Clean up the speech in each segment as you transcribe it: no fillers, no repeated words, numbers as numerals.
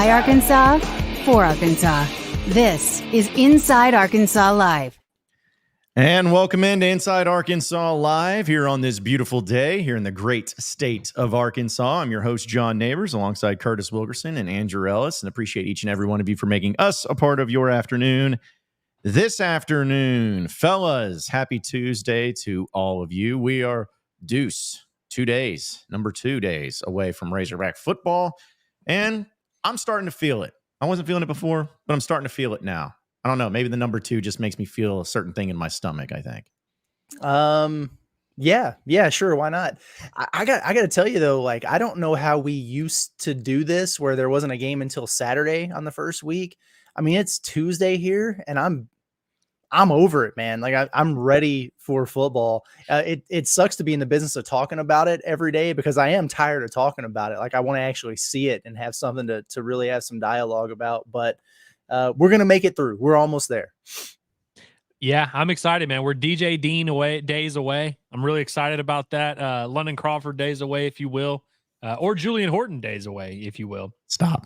by Arkansas, for Arkansas. This is Inside Arkansas Live. And welcome into Inside Arkansas Live here on this beautiful day here in the great state of Arkansas. I'm your host, John Neighbors, alongside Curtis Wilkerson and Andrew Ellis, and appreciate each and every one of you for making us a part of your afternoon. This afternoon, fellas, happy Tuesday to all of you. We are number 2 days away from Razorback football, and I'm starting to feel it. I wasn't feeling it before, but I'm starting to feel it now. I don't know. Maybe the number 2 just makes me feel a certain thing in my stomach, I think. Yeah, sure. Why not? I got to tell you though, like, I don't know how we used to do this where there wasn't a game until Saturday on the first week. I mean, it's Tuesday here and I'm over it, man. Like I'm ready for football. It sucks to be in the business of talking about it every day because I am tired of talking about it. Like I want to actually see it and have something to really have some dialogue about, but we're going to make it through. We're almost there. Yeah, I'm excited, man. We're DJ Dean days away. I'm really excited about that. London Crawford days away, if you will, or Julian Horton days away, if you will. Stop.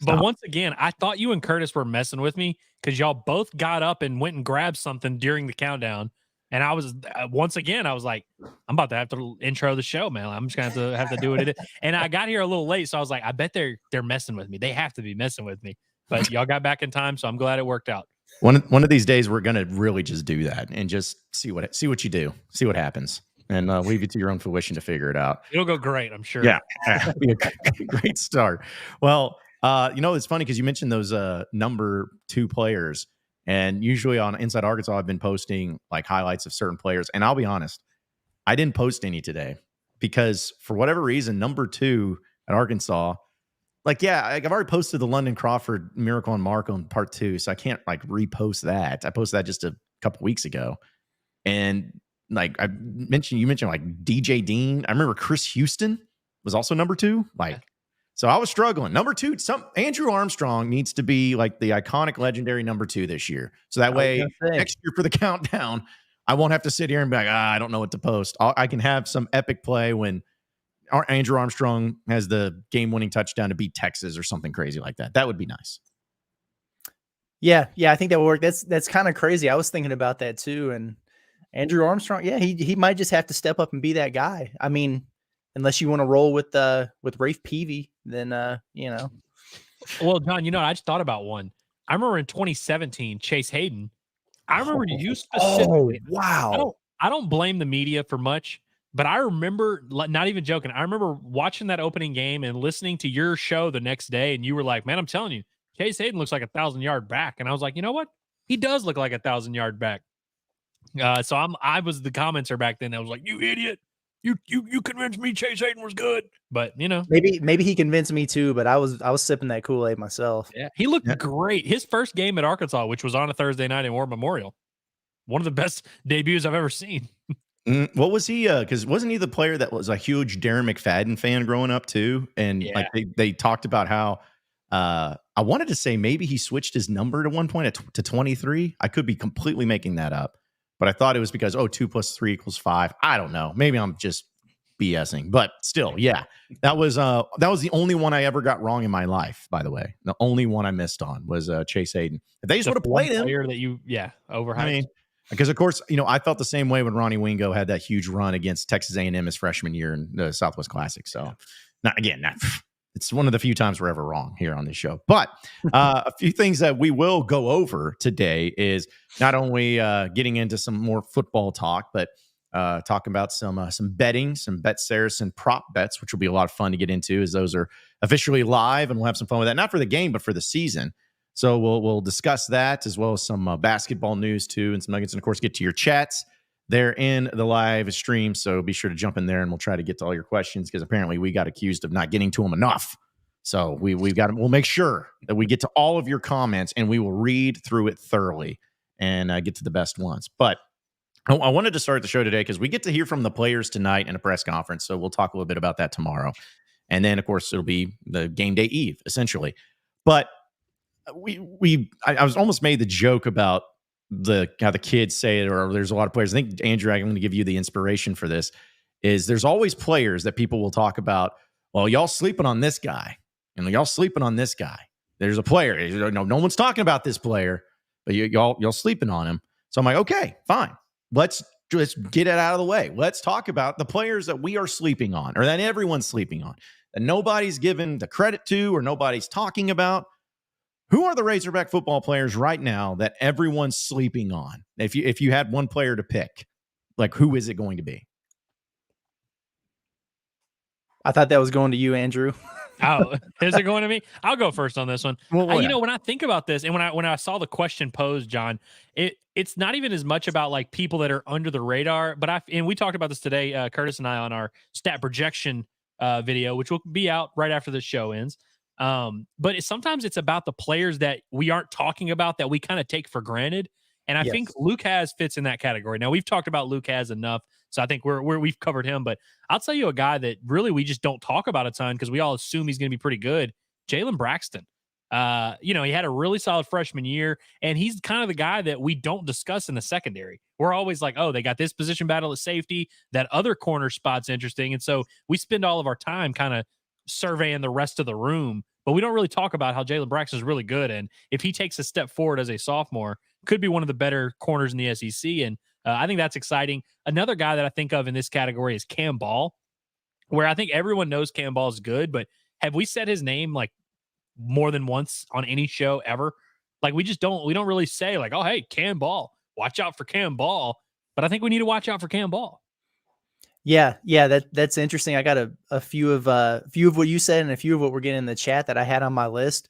But once again, I thought you and Curtis were messing with me because y'all both got up and went and grabbed something during the countdown. And I was, once again, I was like, I'm about to have to intro the show, man. I'm just going to have to do it. And I got here a little late, so I was like, I bet they're messing with me. They have to be messing with me. But y'all got back in time, so I'm glad it worked out. One of these days, we're going to really just do that and just see what you do, see what happens, and leave it to your own fruition to figure it out. It'll go great, I'm sure. Yeah, it'll be a great start. Well, it's funny because you mentioned those number 2 players, and usually on Inside Arkansas, I've been posting like highlights of certain players, and I'll be honest, I didn't post any today because for whatever reason, number 2 at Arkansas. Like, yeah, I've already posted the London Crawford Miracle on Markham part 2, so I can't like repost that. I posted that just a couple weeks ago. And like you mentioned like DJ Dean. I remember Chris Houston was also number 2. Like, so I was struggling. Number 2, Andrew Armstrong needs to be like the iconic legendary number 2 this year. So that way next year for the countdown, I won't have to sit here and be like, I don't know what to post. I can have some epic play when Andrew Armstrong has the game-winning touchdown to beat Texas or something crazy like that. That would be nice. Yeah, I think that would work. That's kind of crazy. I was thinking about that too. And Andrew Armstrong, yeah, he might just have to step up and be that guy. I mean, unless you want to roll with Rafe Peavy, then Well, John, I just thought about one. I remember in 2017, Chase Hayden. I remember you specifically. Oh, wow. I don't blame the media for much. But I remember, not even joking, I remember watching that opening game and listening to your show the next day, and you were like, man, I'm telling you, Chase Hayden looks like a 1,000-yard back. And I was like, you know what? He does look like a 1,000-yard back. So I was the commenter back then. I was like, you idiot. You convinced me Chase Hayden was good. But, Maybe he convinced me too, but I was sipping that Kool-Aid myself. Yeah, he looked great. His first game at Arkansas, which was on a Thursday night in War Memorial, one of the best debuts I've ever seen. What was he? Because wasn't he the player that was a huge Darren McFadden fan growing up too? And like they talked about how I wanted to say maybe he switched his number at one point to 23. I could be completely making that up, but I thought it was because 2 + 3 = 5. I don't know. Maybe I'm just BSing, but still, yeah, that was the only one I ever got wrong in my life. By the way, the only one I missed on was Chase Hayden. If they just would have played him, that overhyped. I mean. Because, of course, I felt the same way when Ronnie Wingo had that huge run against Texas A&M his freshman year in the Southwest Classic. So, it's one of the few times we're ever wrong here on this show. But a few things that we will go over today is not only getting into some more football talk, but talking about some betting, some Bet Saracen prop bets, which will be a lot of fun to get into as those are officially live, and we'll have some fun with that. Not for the game, but for the season. So we'll discuss that as well as some basketball news too and some nuggets, and of course get to your chats there in the live stream. So be sure to jump in there and we'll try to get to all your questions because apparently we got accused of not getting to them enough. So we'll make sure that we get to all of your comments and we will read through it thoroughly and get to the best ones. But I wanted to start the show today because we get to hear from the players tonight in a press conference. So we'll talk a little bit about that tomorrow, and then of course it'll be the game day eve essentially. But I was almost made the joke about how the kids say it, or there's a lot of players. I think, Andrew, I'm going to give you the inspiration for this, is there's always players that people will talk about, well, y'all sleeping on this guy. and y'all sleeping on this guy. There's a player. No one's talking about this player, but y'all sleeping on him. So I'm like, okay, fine. Let's just get it out of the way. Let's talk about the players that we are sleeping on, or that everyone's sleeping on, that nobody's given the credit to, or nobody's talking about. Who are the Razorback football players right now that everyone's sleeping on? If you had one player to pick, like, who is it going to be? I thought that was going to you, Andrew. Oh, is it going to me? I'll go first on this one. Well, You know, when I think about this, and when I saw the question posed, John, it's not even as much about like people that are under the radar, but and we talked about this today, Curtis and I, on our stat projection video, which will be out right after the show ends. But sometimes it's about the players that we aren't talking about that we kind of take for granted. And I think Luke Has fits in that category. Now, we've talked about Luke Has enough, so I think we've covered him. But I'll tell you a guy that really we just don't talk about a ton because we all assume he's going to be pretty good. Jalen Braxton. He had a really solid freshman year, and he's kind of the guy that we don't discuss in the secondary. We're always like, oh, they got this position battle at safety. That other corner spot's interesting. And so we spend all of our time kind of surveying the rest of the room, but we don't really talk about how Jalen Braxton is really good. And if he takes a step forward as a sophomore, could be one of the better corners in the SEC. And I think that's exciting. Another guy that I think of in this category is Cam Ball, where I think everyone knows Cam Ball is good, but have we said his name like more than once on any show ever? Like we don't really say like, oh, hey, Cam Ball, watch out for Cam Ball. But I think we need to watch out for Cam Ball. Yeah, that's interesting. I got a few of what you said and a few of what we're getting in the chat that I had on my list.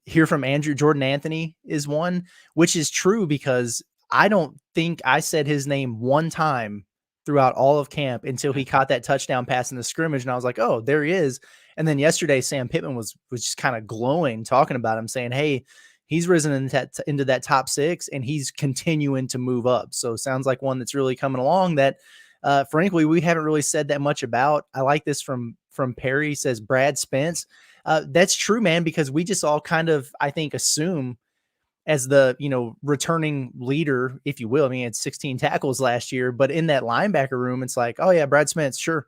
Here from Andrew, Jordan Anthony is one, which is true because I don't think I said his name one time throughout all of camp until he caught that touchdown pass in the scrimmage, and I was like, oh, there he is. And then yesterday, Sam Pittman was just kind of glowing, talking about him, saying, hey, he's risen into that top 6 and he's continuing to move up. So sounds like one that's really coming along that frankly, we haven't really said that much about. I like this from Perry. He says Brad Spence. That's true, man, because we just all kind of, I think, assume as the, returning leader, if you will. I mean, it's 16 tackles last year, but in that linebacker room, it's like, oh yeah, Brad Spence, sure.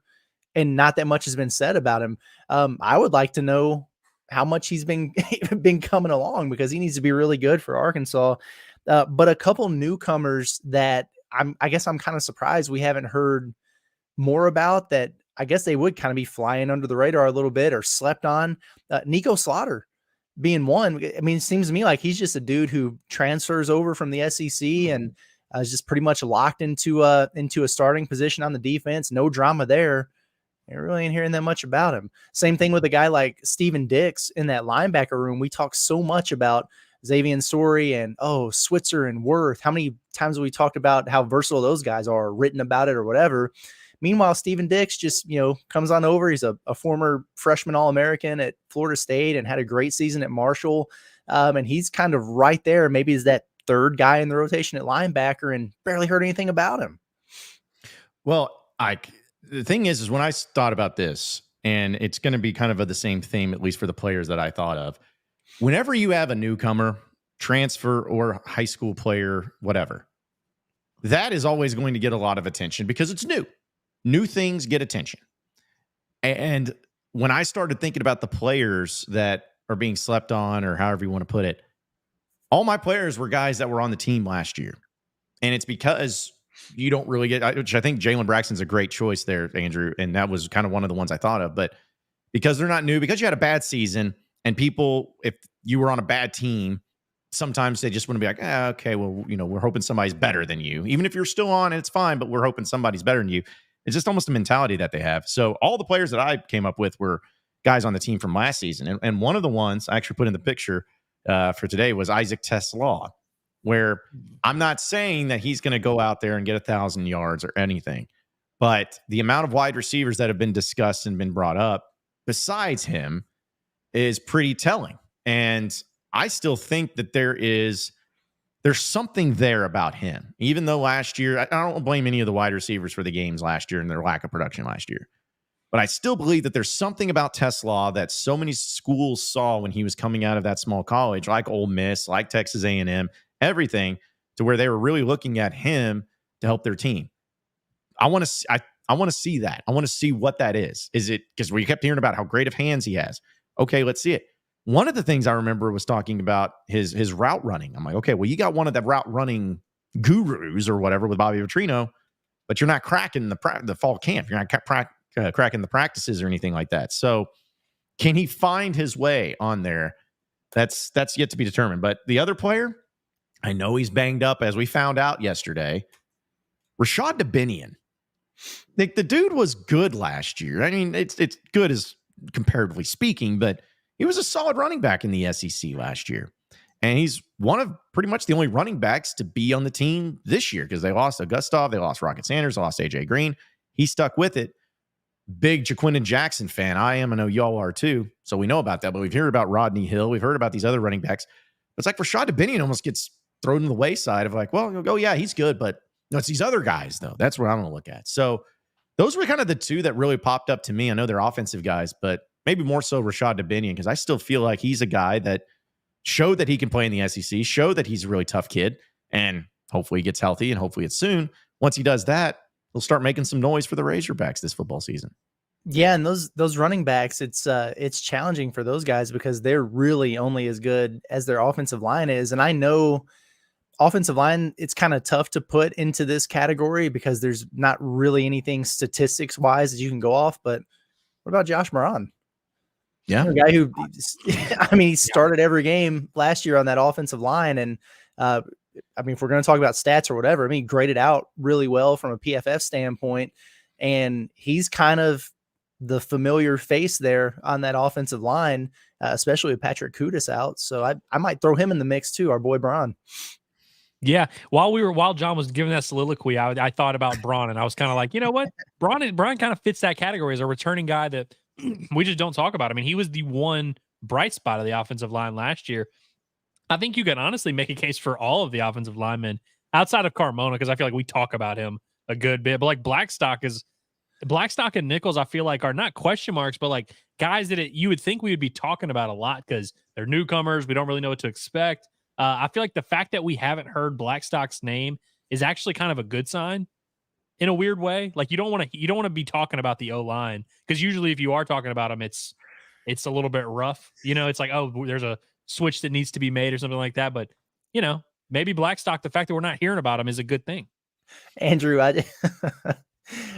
And not that much has been said about him. I would like to know how much he's been coming along because he needs to be really good for Arkansas. But a couple newcomers that I guess I'm kind of surprised we haven't heard more about that. I guess they would kind of be flying under the radar a little bit or slept on. Nico Slaughter being one. I mean, it seems to me like he's just a dude who transfers over from the SEC and is just pretty much locked into a starting position on the defense. No drama there. I really ain't hearing that much about him. Same thing with a guy like Steven Dix in that linebacker room. We talk so much about Xavier Story and Switzer and Worth. How many times have we talked about how versatile those guys are, written about it or whatever? Meanwhile, Steven Dix just, comes on over. He's a former freshman All-American at Florida State and had a great season at Marshall. And he's kind of right there. Maybe is that third guy in the rotation at linebacker and barely heard anything about him. Well, the thing is when I thought about this, and it's going to be kind of the same theme, at least for the players that I thought of. Whenever you have a newcomer, transfer, or high school player, whatever, that is always going to get a lot of attention because it's new. New things get attention. And when I started thinking about the players that are being slept on, or however you want to put it, all my players were guys that were on the team last year. And it's because you don't really get, which I think Jalen Braxton's a great choice there, Andrew. And that was kind of one of the ones I thought of. But because they're not new, because you had a bad season, and people, if you were on a bad team, sometimes they just want to be like, okay, well, we're hoping somebody's better than you. Even if you're still on, it's fine, but we're hoping somebody's better than you. It's just almost a mentality that they have. So all the players that I came up with were guys on the team from last season. And one of the ones I actually put in the picture for today was Isaac Tesla, where I'm not saying that he's going to go out there and get 1,000 yards or anything, but the amount of wide receivers that have been discussed and been brought up besides him is pretty telling. And I still think that there's something there about him, even though last year, I don't blame any of the wide receivers for the games last year and their lack of production last year. But I still believe that there's something about Tesla that so many schools saw when he was coming out of that small college, like Ole Miss, like Texas A&M, everything, to where they were really looking at him to help their team. I want to see that. I want to see what that is. Is it because we kept hearing about how great of hands he has? Okay, let's see it. One of the things I remember was talking about his route running. I'm like, okay, well, you got one of the route running gurus or whatever with Bobby Petrino, but you're not cracking the fall camp. You're not cracking the practices or anything like that. So can he find his way on there? That's yet to be determined. But the other player, I know he's banged up, as we found out yesterday. Rashad Dubinion. The dude was good last year. I mean, it's good as comparatively speaking, but he was a solid running back in the SEC last year. And he's one of pretty much the only running backs to be on the team this year because they lost Augustov, they lost Rocket Sanders, they lost AJ Green. He stuck with it. Big Jaquindon Jackson fan. I am. I know y'all are too. So we know about that. But we've heard about Rodney Hill. We've heard about these other running backs. It's like Rashad Dubinion almost gets thrown to the wayside of like, well, oh yeah, he's good, but no, it's these other guys though. That's what I'm going to look at. So those were kind of the two that really popped up to me. I know they're offensive guys, but maybe more so Rashad Dubinion because I still feel like he's a guy that showed that he can play in the SEC, showed that he's a really tough kid, and hopefully he gets healthy and hopefully it's soon. Once he does that, he'll start making some noise for the Razorbacks this football season. Yeah, and those running backs, it's challenging for those guys because they're really only as good as their offensive line is. And I know offensive line, it's kind of tough to put into this category because there's not really anything statistics wise that you can go off. But what about Josh Moran? Yeah, a guy who, I mean, he started every game last year on that offensive line, and I mean, if we're going to talk about stats or whatever, I mean, he graded out really well from a PFF standpoint, and he's kind of the familiar face there on that offensive line, especially with Patrick Kudus out. So I might throw him in the mix too, our boy Braun. Yeah. While John was giving that soliloquy, I thought about Braun, and I was kind of like, you know what? Braun kind of fits that category as a returning guy that we just don't talk about. I mean, he was the one bright spot of the offensive line last year. I think you can honestly make a case for all of the offensive linemen outside of Carmona, because I feel like we talk about him a good bit, but like Blackstock and Nichols, I feel like are not question marks, but like guys that you would think we would be talking about a lot because they're newcomers. We don't really know what to expect. I feel like the fact that we haven't heard Blackstock's name is actually kind of a good sign in a weird way. Like you don't want to be talking about the O-line because usually if you are talking about them, it's a little bit rough. You know, it's like, oh, there's a switch that needs to be made or something like that. But you know, maybe Blackstock, the fact that we're not hearing about him is a good thing. Andrew,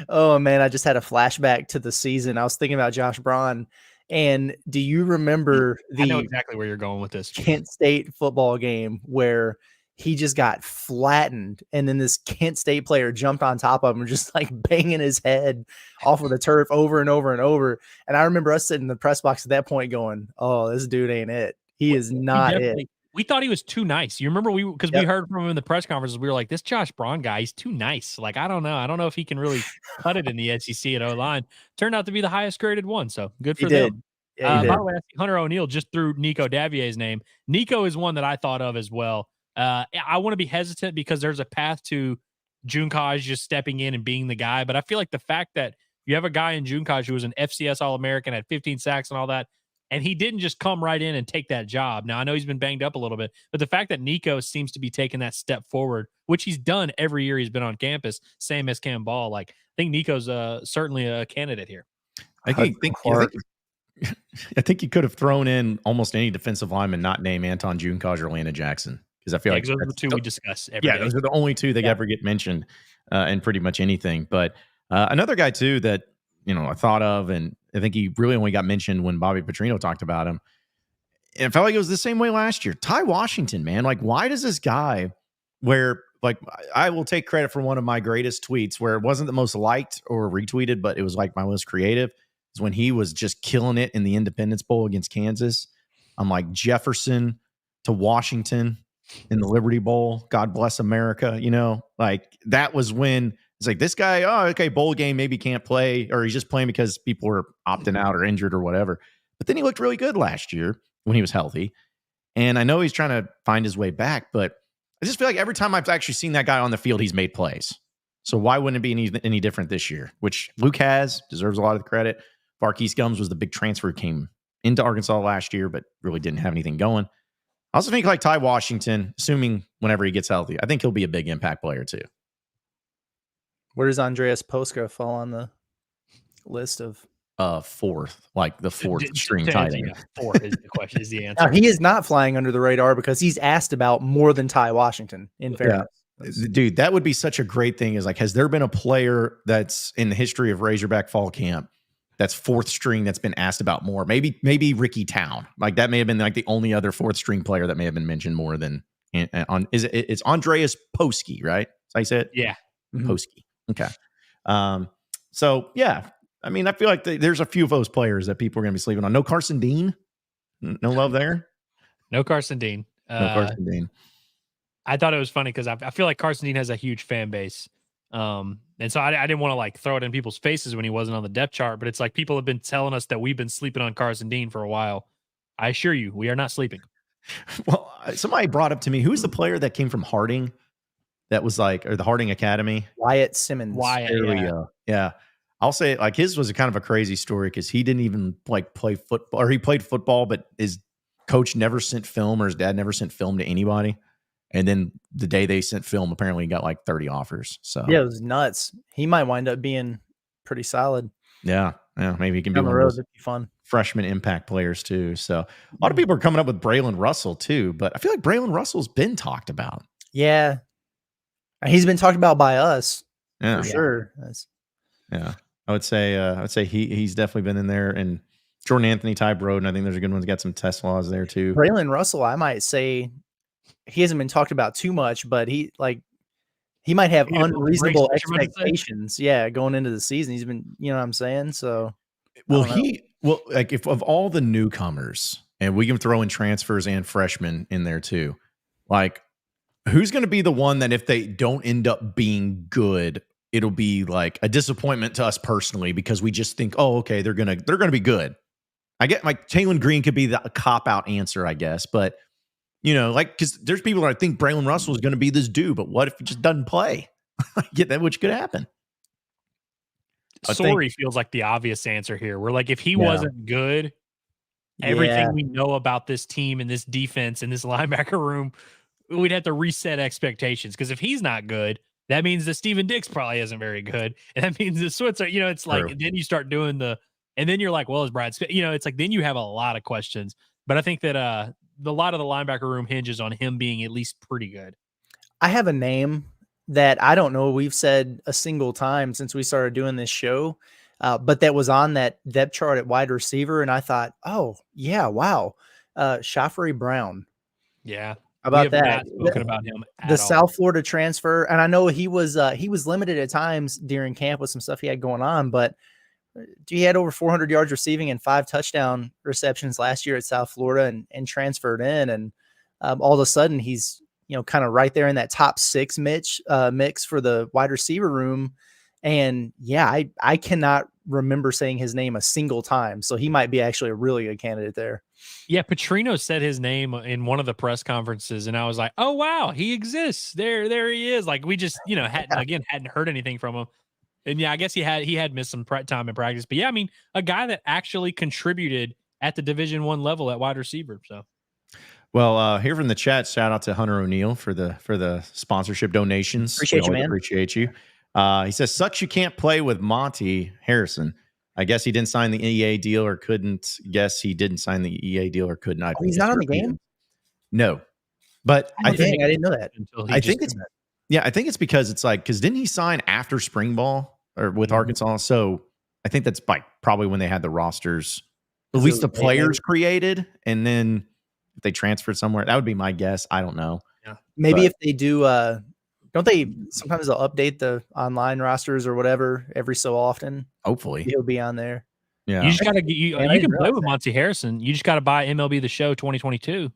oh man, I just had a flashback to the season. I was thinking about Josh Braun, and do you remember I know exactly where you're going with this Kent State football game where he just got flattened, and then this Kent State player jumped on top of him and just like banging his head off of the turf over and over and over? And I remember us sitting in the press box at that point going, "Oh, this dude ain't it. He is not it." We thought he was too nice. You remember we heard from him in the press conferences. We were like, this Josh Braun guy, he's too nice. Like, I don't know if he can really cut it in the SEC at O-line. Turned out to be the highest graded one. So good for them. Yeah, by the way, I see Hunter O'Neill just threw Nico Davier's name. Nico is one that I thought of as well. I want to be hesitant because there's a path to Junkaj just stepping in and being the guy. But I feel like the fact that you have a guy in Junkaj who was an FCS All-American, had 15 sacks and all that, and he didn't just come right in and take that job. Now, I know he's been banged up a little bit, but the fact that Nico seems to be taking that step forward, which he's done every year he's been on campus, same as Cam Ball, like, I think Nico's certainly a candidate here. I think you could have thrown in almost any defensive lineman not named Anton Junkaj or Landon Jackson, because I feel like those are the two we discuss every day. Those are the only two that ever get mentioned in pretty much anything. But another guy, too, that I thought of, and I think he really only got mentioned when Bobby Petrino talked about him. And it felt like it was the same way last year. Ty Washington, man. Like, why does this guy where, like, I will take credit for one of my greatest tweets where it wasn't the most liked or retweeted, but it was like my most creative, is when he was just killing it in the Independence Bowl against Kansas. I'm like, Jefferson to Washington in the Liberty Bowl. God bless America. Like that was when it's like, this guy, oh, okay, bowl game, maybe can't play, or he's just playing because people were opting out or injured or whatever. But then he looked really good last year when he was healthy. And I know he's trying to find his way back, but I just feel like every time I've actually seen that guy on the field, he's made plays. So why wouldn't it be any different this year? Which Luke deserves a lot of the credit. Varkey's Gums was the big transfer, came into Arkansas last year, but really didn't have anything going. I also think like Ty Washington, assuming whenever he gets healthy, I think he'll be a big impact player too. Where does Andreas Poska fall on the list of fourth, like the fourth string To tight answer, end. yeah, 4 is the question, is the answer. Now, he is not flying under the radar because he's asked about more than Ty Washington, in fairness. Dude, that would be such a great thing. Is like, has there been a player that's in the history of Razorback fall camp that's fourth string that's been asked about more? Maybe Ricky Town. Like that may have been like the only other fourth string player that may have been mentioned more than it's Andreas Poski, right? So I said, Yeah. Poski. Okay. So yeah, I mean, I feel like there's a few of those players that people are going to be sleeping on. No Carson Dean. No love there. No Carson Dean. No Carson Dean. I thought it was funny because I feel like Carson Dean has a huge fan base. And so I didn't want to like throw it in people's faces when he wasn't on the depth chart, but it's like people have been telling us that we've been sleeping on Carson Dean for a while. I assure you, we are not sleeping. Well, somebody brought up to me, who's the player that came from Harding that was like, or the Harding Academy? Wyatt Simmons. There we go. Yeah. I'll say it, like his was a kind of a crazy story because he didn't even like play football, or he played football, but his coach never sent film, or his dad never sent film to anybody. And then the day they sent film, apparently he got like 30 offers. So yeah, it was nuts. He might wind up being pretty solid. Yeah. Maybe he can be on the one road. of those It'd be fun. freshman impact players too. So a lot of people are coming up with Braylon Russell too, but I feel like Braylon Russell's been talked about. Yeah. He's been talked about by us. Yeah. For sure. Yeah. I would say he's definitely been in there, and Jordan Anthony, Ty Broden. I think there's a good one. Got some Teslas there too. Braylon Russell, I might say he hasn't been talked about too much, but he might have unreasonable expectations. Yeah. Going into the season, he's been, you know what I'm saying? So, like if of all the newcomers, and we can throw in transfers and freshmen in there too, like who's going to be the one that if they don't end up being good, it'll be like a disappointment to us personally because we just think, oh, okay, they're gonna be good. I get like Taylon Green could be the cop out answer, I guess, but you know, like because there's people that I think Braylon Russell is going to be this dude, but what if he just doesn't play? I get that, which could happen. Sorry feels like the obvious answer here. We're like, if he wasn't good, everything we know about this team and this defense and this linebacker room, we'd have to reset expectations. Because if he's not good, that means that Steven Dix probably isn't very good. And that means the Switzer, you know, it's like, then you start doing and then you're like, well, is Brad, you know, it's like, then you have a lot of questions. But I think that a lot of the linebacker room hinges on him being at least pretty good. I have a name that I don't know we've said a single time since we started doing this show, but that was on that depth chart at wide receiver. And I thought, oh, yeah, wow. Shaffery Brown. Yeah. How about that? Not spoken about him at the all. South Florida transfer. And I know he was limited at times during camp with some stuff he had going on, but he had over 400 yards receiving and 5 touchdown receptions last year at South Florida and transferred in. And all of a sudden he's, you know, kind of right there in that top 6 mix for the wide receiver room. And yeah, I cannot remember saying his name a single time. So he might be actually a really good candidate there. Yeah, Petrino said his name in one of the press conferences, and I was like, "Oh wow, he exists! There he is!" Like we just, you know, hadn't heard anything from him, and yeah, I guess he had missed some time in practice, but yeah, I mean, a guy that actually contributed at the Division I level at wide receiver. So, well, here from the chat, shout out to Hunter O'Neill for the sponsorship donations. Appreciate you, man. Appreciate you. He says, "Sucks you can't play with Monty Harrison." I guess he didn't sign the EA deal or couldn't. Guess he didn't sign the EA deal or couldn't. He's not on the game? No. But I didn't know that. I think it's because it's like, because didn't he sign after spring ball or with Arkansas? So I think that's like probably when they had the rosters, at least the players created, and then if they transferred somewhere, that would be my guess. I don't know. Yeah. Maybe if they do, don't they sometimes they'll update the online rosters or whatever every so often? Hopefully he'll be on there. Yeah. You just got to you can play with Monty Harrison. You just got to buy MLB The Show 2022.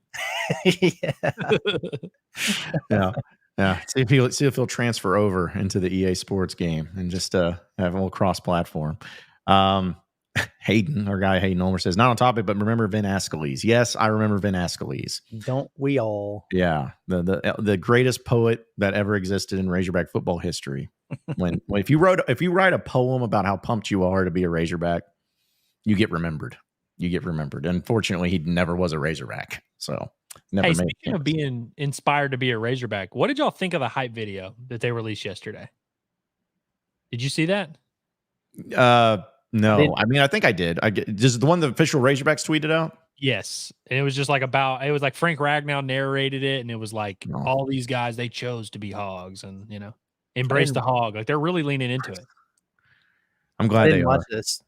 Yeah. See if he'll transfer over into the EA Sports game and just have a little cross platform. Hayden, our guy Hayden Ulmer says, not on topic, but remember Vin Askeles. Yes, I remember Vin Askeles. Don't we all? Yeah, the greatest poet that ever existed in Razorback football history. When if you write a poem about how pumped you are to be a Razorback, you get remembered. Unfortunately, he never was a Razorback, so never. Hey, speaking of being inspired to be a Razorback, what did y'all think of the hype video that they released yesterday? Did you see that? No, I mean, I think I did. Just the one the official Razorbacks tweeted out. Yes. And it was just like it was like Frank Ragnow narrated it, and it was like all these guys, they chose to be hogs and, embrace the hog. Like they're really leaning into it. I'm glad I they didn't are. watch this.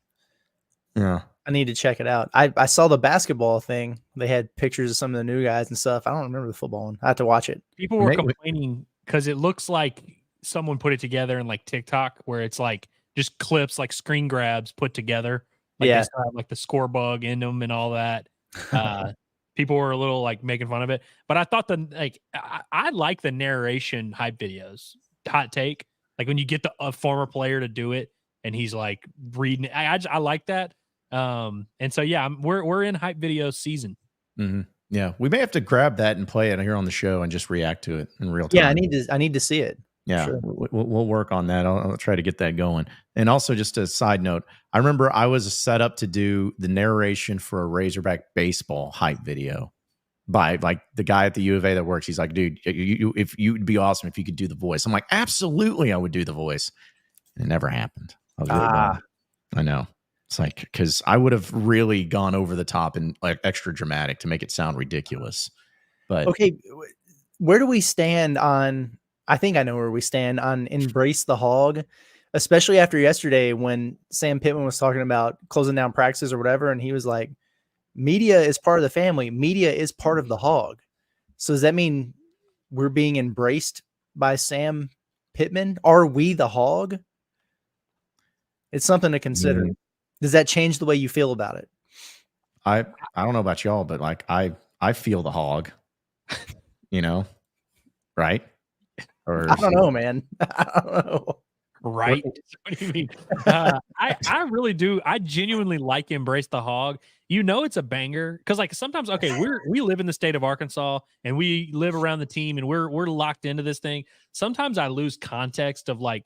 Yeah. I need to check it out. I saw the basketball thing. They had pictures of some of the new guys and stuff. I don't remember the football one. I have to watch it. People were complaining because it looks like someone put it together in like TikTok, where it's like just clips, like screen grabs put together. Like they still have like the score bug in them and all that. People were a little like making fun of it, but I thought I like the narration hype videos. Hot take, like when you get a former player to do it and he's like reading it. I like that. And so yeah, we're in hype video season. Mm-hmm. Yeah, we may have to grab that and play it here on the show and just react to it in real time. Yeah, I need to see it. Yeah, sure. we'll work on that. I'll try to get that going. And also, just a side note, I remember I was set up to do the narration for a Razorback baseball hype video by like the guy at the U of A that works. He's like, dude, if you'd be awesome if you could do the voice. I'm like, absolutely, I would do the voice. It never happened. I was really bummed. I know. It's like, because I would have really gone over the top and like extra dramatic to make it sound ridiculous. But okay, where do we stand on? I think I know where we stand on embrace the hog, especially after yesterday when Sam Pittman was talking about closing down practices or whatever. And he was like, media is part of the family. Media is part of the hog. So does that mean we're being embraced by Sam Pittman? Are we the hog? It's something to consider. Does that change the way you feel about it? I don't know about y'all, but like I feel the hog, right? Or I don't know, man. I don't know. Right? What do you mean? I really do. I genuinely like Embrace the Hog. It's a banger because like sometimes, okay, we live in the state of Arkansas and we live around the team and we're locked into this thing. Sometimes I lose context of like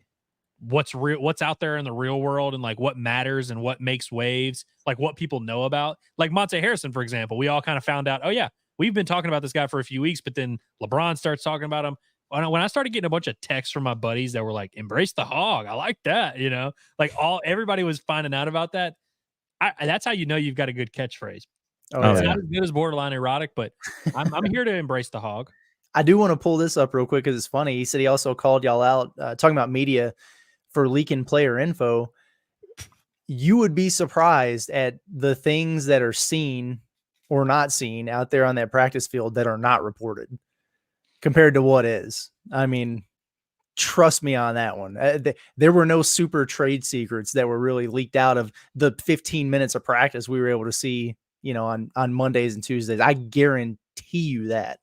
what's out there in the real world and like what matters and what makes waves, like what people know about. Like Monte Harrison, for example, we all kind of found out, oh yeah, we've been talking about this guy for a few weeks, but then LeBron starts talking about him. When I started getting a bunch of texts from my buddies that were like, embrace the hog. I like that. Like everybody was finding out about that. That's how you've got a good catchphrase. It's not as good as borderline erotic, but I'm here to embrace the hog. I do want to pull this up real quick because it's funny. He said he also called y'all out talking about media for leaking player info. You would be surprised at the things that are seen or not seen out there on that practice field that are not reported compared to what is. I mean, trust me on that one. There were no super trade secrets that were really leaked out of the 15 minutes of practice we were able to see, on Mondays and Tuesdays. I guarantee you that.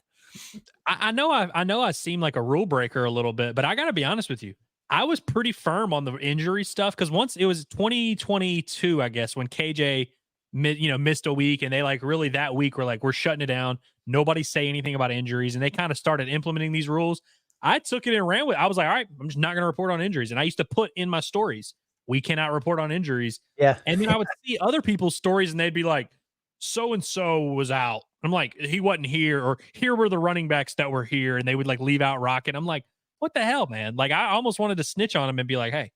I know I seem like a rule breaker a little bit, but I got to be honest with you. I was pretty firm on the injury stuff because once it was 2022, I guess, when KJ missed a week and they like really that week were like, we're shutting it down. Nobody say anything about injuries. And they kind of started implementing these rules. I took it and ran with it. I was like, all right, I'm just not going to report on injuries. And I used to put in my stories, we cannot report on injuries. Yeah. And then I would see other people's stories and they'd be like, so-and-so was out. I'm like, he wasn't here, or here were the running backs that were here. And they would like leave out Rocket. I'm like, what the hell, man? Like I almost wanted to snitch on him and be like, hey,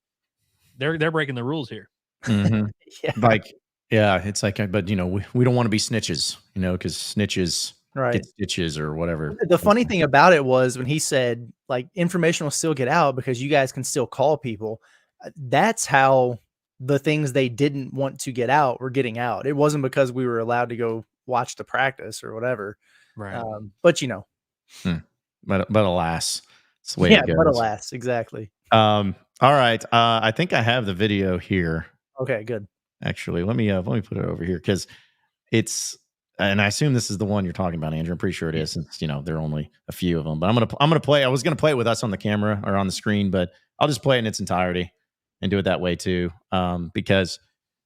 they're breaking the rules here. Mm-hmm. It's like, but we don't want to be snitches, because snitches get stitches or whatever. The funny thing about it was when he said like information will still get out because you guys can still call people. That's how the things they didn't want to get out were getting out. It wasn't because we were allowed to go watch the practice or whatever. Right. But but alas, it's the way it goes. But alas, exactly. All right. I think I have the video here. Okay, good. Actually, let me put it over here because it's, and I assume this is the one you're talking about, Andrew. I'm pretty sure it is, since there are only a few of them. But I'm gonna play. I was gonna play it with us on the camera or on the screen, but I'll just play it in its entirety and do it that way too. Because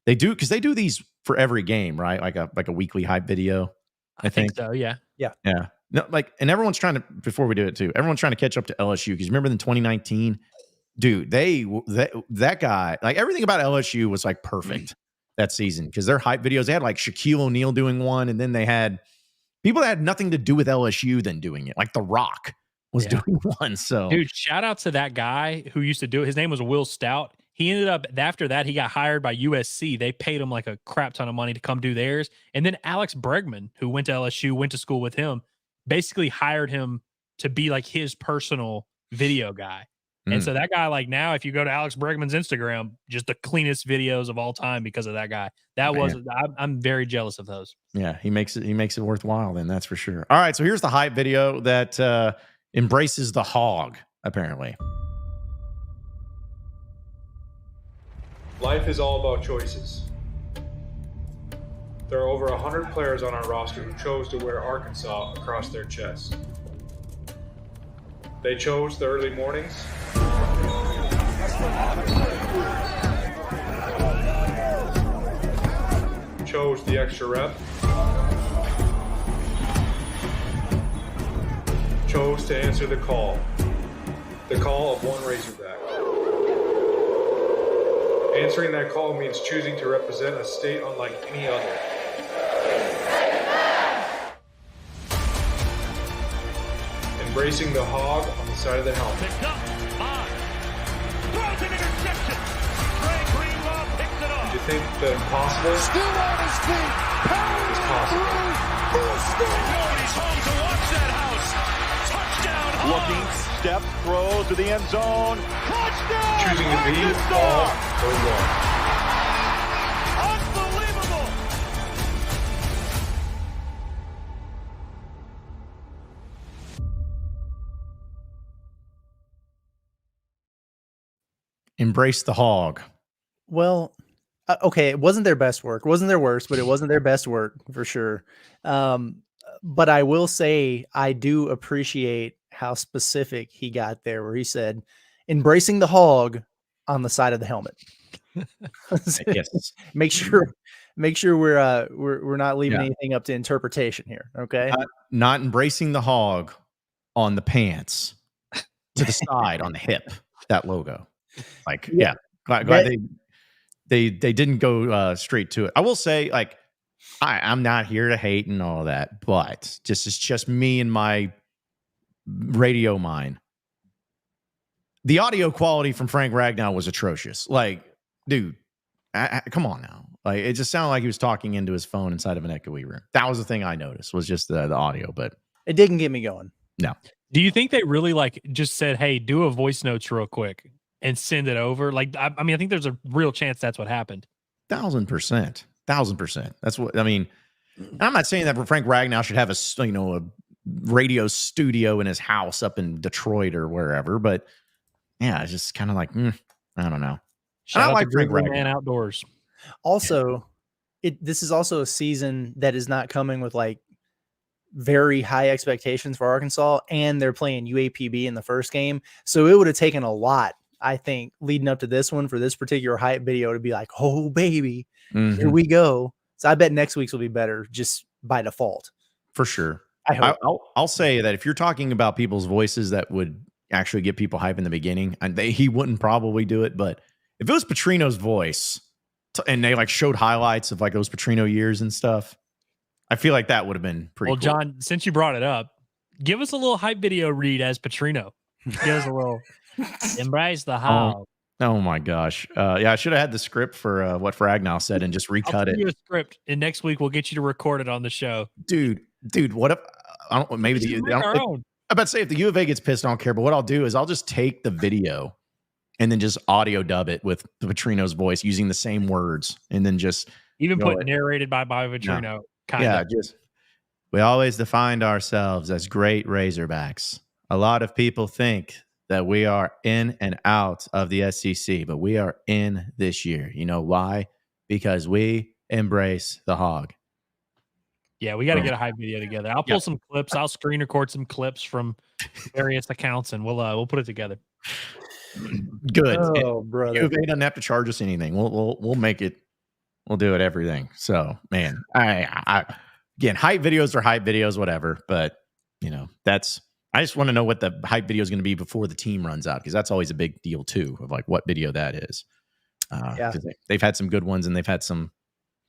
they do these for every game, right? Like a weekly hype video. I think so. Yeah. No, and everyone's trying to, before we do it too, everyone's trying to catch up to LSU because remember in 2019, dude, that guy, like everything about LSU was like perfect that season because their hype videos, they had like Shaquille O'Neal doing one, and then they had people that had nothing to do with LSU then doing it, like The Rock was doing one. So, dude, shout out to that guy who used to do it. His name was Will Stout. he ended up, after that, he got hired by USC. They paid him like a crap ton of money to come do theirs. And then Alex Bregman, who went to LSU, went to school with him, basically hired him to be like his personal video guy. And so that guy, like now, if you go to Alex Bregman's Instagram, just the cleanest videos of all time because of that guy. That was, I'm very jealous of those. Yeah, he makes it worthwhile then, that's for sure. All right, so here's the hype video that embraces the hog, apparently. Life is all about choices. There are over 100 players on our roster who chose to wear Arkansas across their chest. They chose the early mornings, chose the extra rep, chose to answer the call of one Razorback. Answering that call means choosing to represent a state unlike any other. Embracing the hog on the side of the helmet. Picked up, on, throws an interception. Trey Greenlaw picks it off. Do you think the impossible Still on his feet, is possible? Nobody's home to watch that house. Touchdown, Hogs. looking, step, throw to the end zone. Touchdown! Choosing to be all or one. Unbelievable. Embrace the hog. Well, okay, it wasn't their best work. It wasn't their worst, but it wasn't their best work for sure. But I will say I do appreciate how specific he got there, where he said, embracing the hog on the side of the helmet. Yes. Make sure we're not leaving anything up to interpretation here. Okay. Not embracing the hog on the pants to the side on the hip, that logo. Like, yeah. Glad they didn't go straight to it. I will say, like, I'm not here to hate and all that, but it's just me and my radio mind. The audio quality from Frank Ragnow was atrocious. Like, dude, come on now. Like, it just sounded like he was talking into his phone inside of an echoey room. That was the thing I noticed, was just the audio, but it didn't get me going. No. Do you think they really like just said, hey, do a voice notes real quick and send it over? Like, I mean, I think there's a real chance that's what happened. 1,000%. 1,000%. That's what I mean. I'm not saying that Frank Ragnow should have a radio studio in his house up in Detroit or wherever, but yeah, it's just kind of like, I don't know. Shout out like to Frank Green Ragnow. Man Outdoors. Also, this is also a season that is not coming with like very high expectations for Arkansas, and they're playing UAPB in the first game. So it would have taken a lot, I think, leading up to this one for this particular hype video to be like, oh, baby, here we go. So I bet next week's will be better just by default. For sure. I hope. I'll say that if you're talking about people's voices that would actually get people hype in the beginning, and he wouldn't probably do it, but if it was Petrino's voice and they like showed highlights of like those Petrino years and stuff, I feel like that would have been pretty cool. John, since you brought it up, give us a little hype video read as Petrino. Give us a little embrace the hog. Oh my gosh. I should have had the script for what Ragnow said and just recut it. You a script, and next week we'll get you to record it on the show. Dude, what if I don't maybe I'm about to say if the U of A gets pissed, I don't care. But what I'll do is I'll just take the video and then just audio dub it with the Petrino's voice using the same words, and then just even put narrated by Petrino. No. Kind of. Just we always defined ourselves as great Razorbacks. A lot of people think that we are in and out of the SEC, but we are in this year. You know why? Because we embrace the hog. Yeah, we got to get a hype video together. I'll pull some clips. I'll screen record some clips from various accounts, and we'll put it together. Good. Oh, brother. U of A doesn't have to charge us anything. We'll make it. We'll do it everything. So, man, I again, hype videos are hype videos, whatever. But I just want to know what the hype video is going to be before the team runs out, because that's always a big deal too, of like what video that is. They've had some good ones and they've had some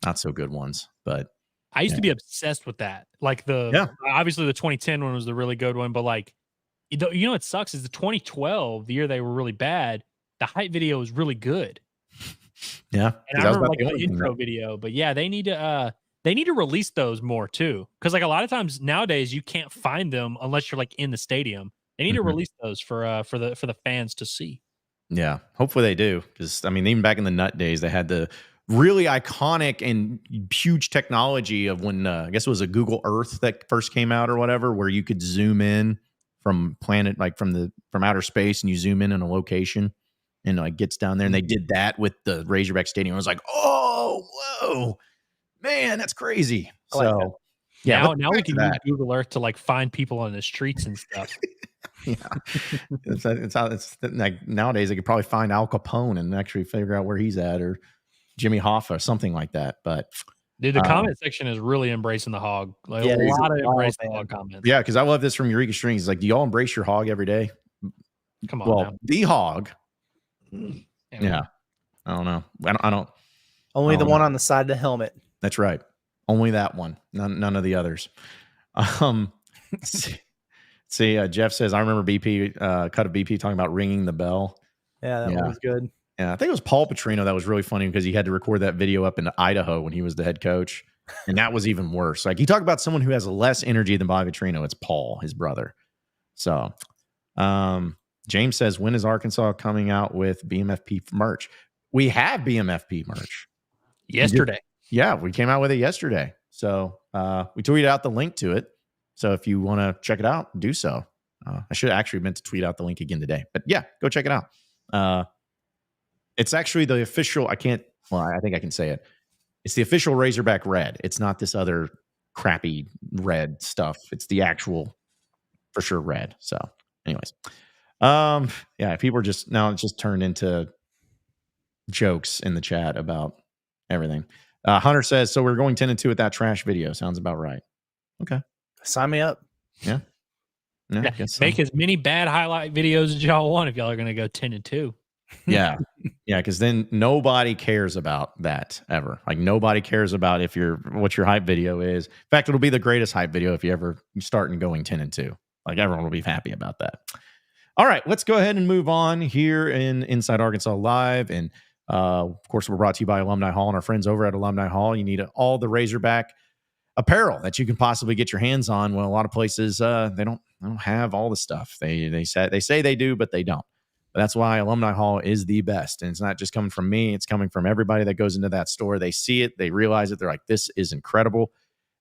not so good ones. But I used to be obsessed with that. Like obviously the 2010 one was the really good one, but like, what sucks is the 2012, the year they were really bad, the hype video was really good. Yeah. And I remember like the intro video, but yeah, they need to release those more too. Cause like a lot of times nowadays you can't find them unless you're like in the stadium. They need to release those for the fans to see. Yeah. Hopefully they do. Cause I mean, even back in the nut days, they had the really iconic and huge technology of when I guess it was a Google Earth that first came out or whatever, where you could zoom in from planet, like from outer space, and you zoom in on a location and like gets down there. And they did that with the Razorback Stadium. I was like, oh, whoa, man, that's crazy. So yeah, now we can use Google Earth to like find people on the streets and stuff. Yeah, it's like nowadays they could probably find Al Capone and actually figure out where he's at, or Jimmy Hoffa, something like that. But dude, the comment section is really embracing the hog. Like a lot of embrace the hog comments. Yeah, because I love this from Eureka Strings. It's like, do y'all embrace your hog every day? Come on, well, now. The hog. Yeah, I don't know. I don't. Only the one on the side of the helmet. That's right. Only that one. None of the others. See, Jeff says, I remember BP, cut of BP talking about ringing the bell. Yeah, that one was good. Yeah, I think it was Paul Petrino that was really funny because he had to record that video up in Idaho when he was the head coach. And that was even worse. Like, you talk about someone who has less energy than Bobby Petrino, it's Paul, his brother. So, James says, when is Arkansas coming out with BMFP merch? We have BMFP merch. Yesterday. Yeah, we came out with it yesterday. So we tweeted out the link to it. So if you want to check it out, do so. I should have actually meant to tweet out the link again today. But yeah, go check it out. It's actually the official, I think I can say it. It's the official Razorback red. It's not this other crappy red stuff. It's the actual, for sure, red. So anyways. Yeah, people are just, now it's just turned into jokes in the chat about everything. Hunter says, so we're going 10-2 with that trash video. Sounds about right. Okay. Sign me up. Yeah. Yeah, make as many bad highlight videos as y'all want if y'all are going to go 10-2. Yeah. Yeah. Because then nobody cares about that ever. Like, nobody cares about what your hype video is. In fact, it'll be the greatest hype video if you ever start and going 10-2. Like, everyone will be happy about that. All right, let's go ahead and move on here in Inside Arkansas Live. And of course, we're brought to you by Alumni Hall and our friends over at Alumni Hall. You need all the Razorback apparel that you can possibly get your hands on. Well, a lot of places they don't have all the stuff. They say they do, but they don't. But that's why Alumni Hall is the best. And it's not just coming from me. It's coming from everybody that goes into that store. They see it. They realize it. They're like, this is incredible.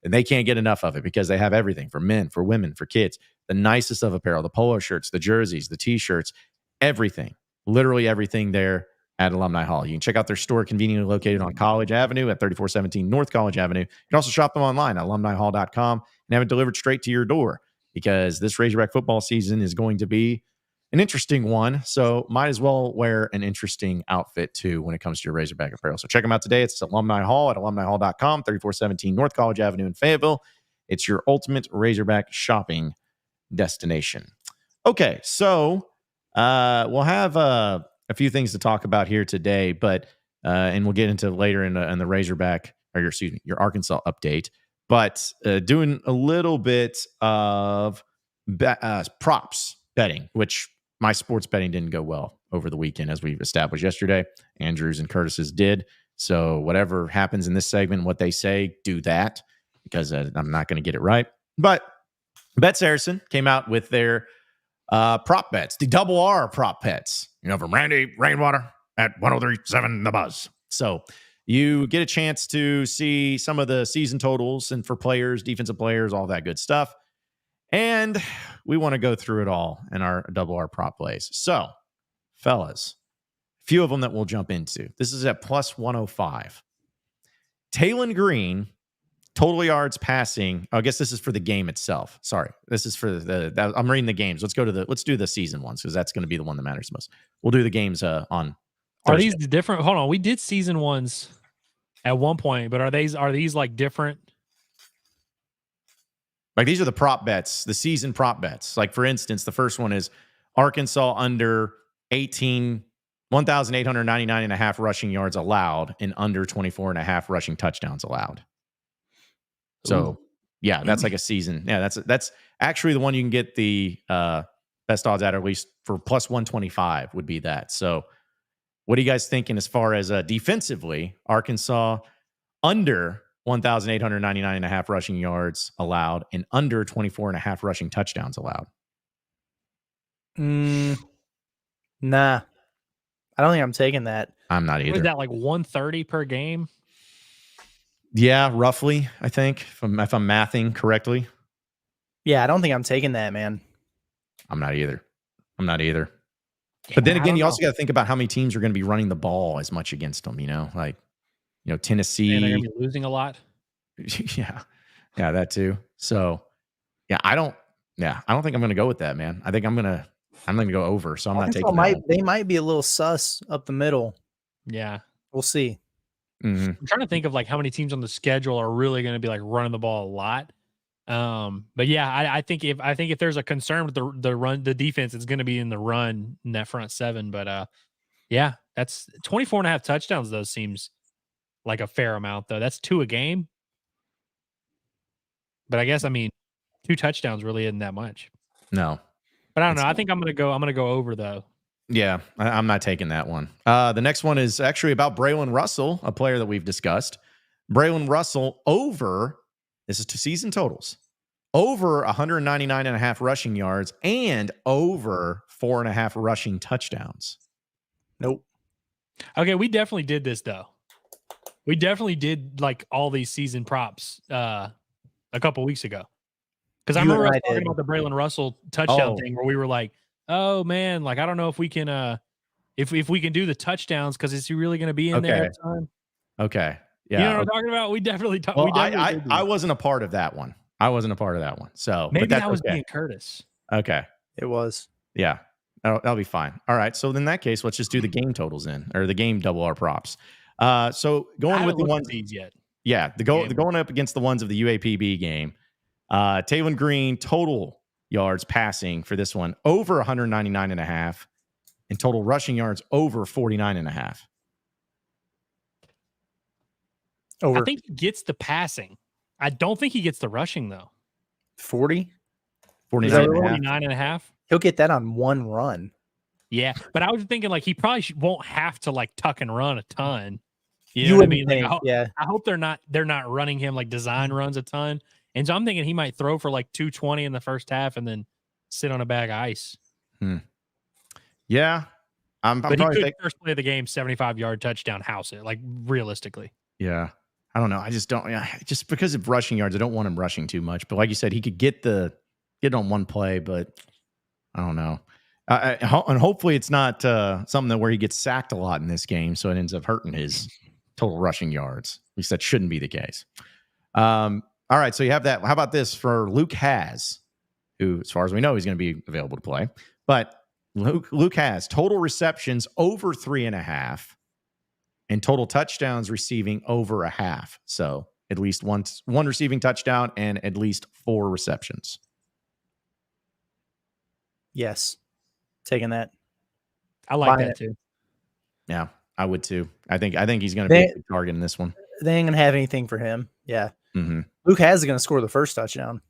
And they can't get enough of it because they have everything for men, for women, for kids. The nicest of apparel, the polo shirts, the jerseys, the T-shirts, everything. Literally everything there at Alumni Hall. You can check out their store conveniently located on College Avenue at 3417 North College Avenue. You can also shop them online at alumnihall.com and have it delivered straight to your door, because this Razorback football season is going to be an interesting one. So might as well wear an interesting outfit too when it comes to your Razorback apparel. So check them out today. It's Alumni Hall at alumnihall.com, 3417 North College Avenue in Fayetteville. It's your ultimate Razorback shopping destination. Okay, so we'll have a few things to talk about here today, but and we'll get into later in the Razorback, or your Arkansas update. But doing a little bit of props betting, which my sports betting didn't go well over the weekend, as we've established yesterday. Andrews and Curtis's did. So whatever happens in this segment, what they say, do that, because I'm not going to get it right. But Bet Saracen came out with their prop bets, the double R prop bets, from Randy Rainwater at 103.7 The Buzz. So you get a chance to see some of the season totals, and for players, defensive players, all that good stuff. And we want to go through it all in our double R prop plays. So, fellas, a few of them that we'll jump into. This is at plus 105. Talon Green, total yards passing. I guess this is for the game itself. Sorry. This is for I'm reading the games. Let's do the season ones, because that's going to be the one that matters the most. We'll do the games on Thursday. Are these different? Hold on. We did season ones at one point, but are these like different? Like, these are the prop bets, the season prop bets. Like, for instance, the first one is Arkansas under 1,899.5 rushing yards allowed and under 24.5 rushing touchdowns allowed. So, yeah, that's like a season. Yeah, that's actually the one you can get the best odds at least for plus 125 would be that. So What are you guys thinking as far as defensively? Arkansas under 1,899.5 rushing yards allowed and under 24.5 rushing touchdowns allowed. Nah, I don't think I'm taking that. I'm not either. Was that like 130 per game? Yeah, roughly, I think, if I'm mathing correctly. Yeah, I don't think I'm taking that, man. I'm not either. Yeah, But then I again, don't you know. also got to think about how many teams are going to be running the ball as much against them, like, Tennessee. And they're going to be losing a lot. Yeah, that too. So, yeah, I don't think I'm going to go with that, man. I think I'm going to go over. So I'm not taking that one. They might be a little sus up the middle. Yeah. We'll see. Mm-hmm. I'm trying to think of like how many teams on the schedule are really going to be like running the ball a lot. But yeah, I think if there's a concern with the defense, it's going to be in the run in that front seven. But yeah, that's 24.5 touchdowns. Though seems like a fair amount though. That's 2 a game. But I guess 2 touchdowns really isn't that much. No, but I don't know. I think I'm gonna go over though. Yeah, I'm not taking that one. The next one is actually about Braylon Russell, a player that we've discussed. Braylon Russell over. This is to season totals. Over 199.5 rushing yards and over 4.5 rushing touchdowns. Nope. Okay, we definitely did this though. We definitely did like all these season props a couple weeks ago. Because I remember us talking about the Braylon Russell touchdown thing where we were like, oh man, like I don't know if we can if we can do the touchdowns because is he really going to be in there at time? Okay. Yeah. You know what I'm talking about? We definitely talked. Well, I wasn't a part of that one. So maybe that was being Curtis. Okay. It was. Yeah. That'll be fine. All right. So in that case, let's just do the game totals or the game double R props. So going with the ones yet. Yeah, going up against the ones of the UAPB game. Taylor Green total yards passing for this one over 199.5 and total rushing yards over 49.5. Over. I think he gets the passing. I don't think he gets the rushing though. 40? 49.5. He'll get that on one run. Yeah, but I was thinking like he probably won't have to like tuck and run a ton. You know what I mean? Like, I hope they're not running him like design runs a ton. And so I'm thinking he might throw for like 220 in the first half and then sit on a bag of ice. Yeah. But he could first play of the game, 75-yard touchdown, house it, like realistically. Yeah. I don't know. I just don't. Yeah, just because of rushing yards, I don't want him rushing too much. But like you said, he could get on one play, but I don't know. And hopefully it's not something where he gets sacked a lot in this game, so it ends up hurting his total rushing yards. At least that shouldn't be the case. All right, so you have that. How about this for Luke Has, who, as far as we know, he's going to be available to play. But Luke Has total receptions over 3.5 and total touchdowns receiving over 0.5. So at least one receiving touchdown and at least 4 receptions. Yes. Taking that. I like that too. Yeah, I would too. I think he's going to be a big target in this one. They ain't going to have anything for him. Yeah. Mm-hmm. Luke Has going to score the first touchdown.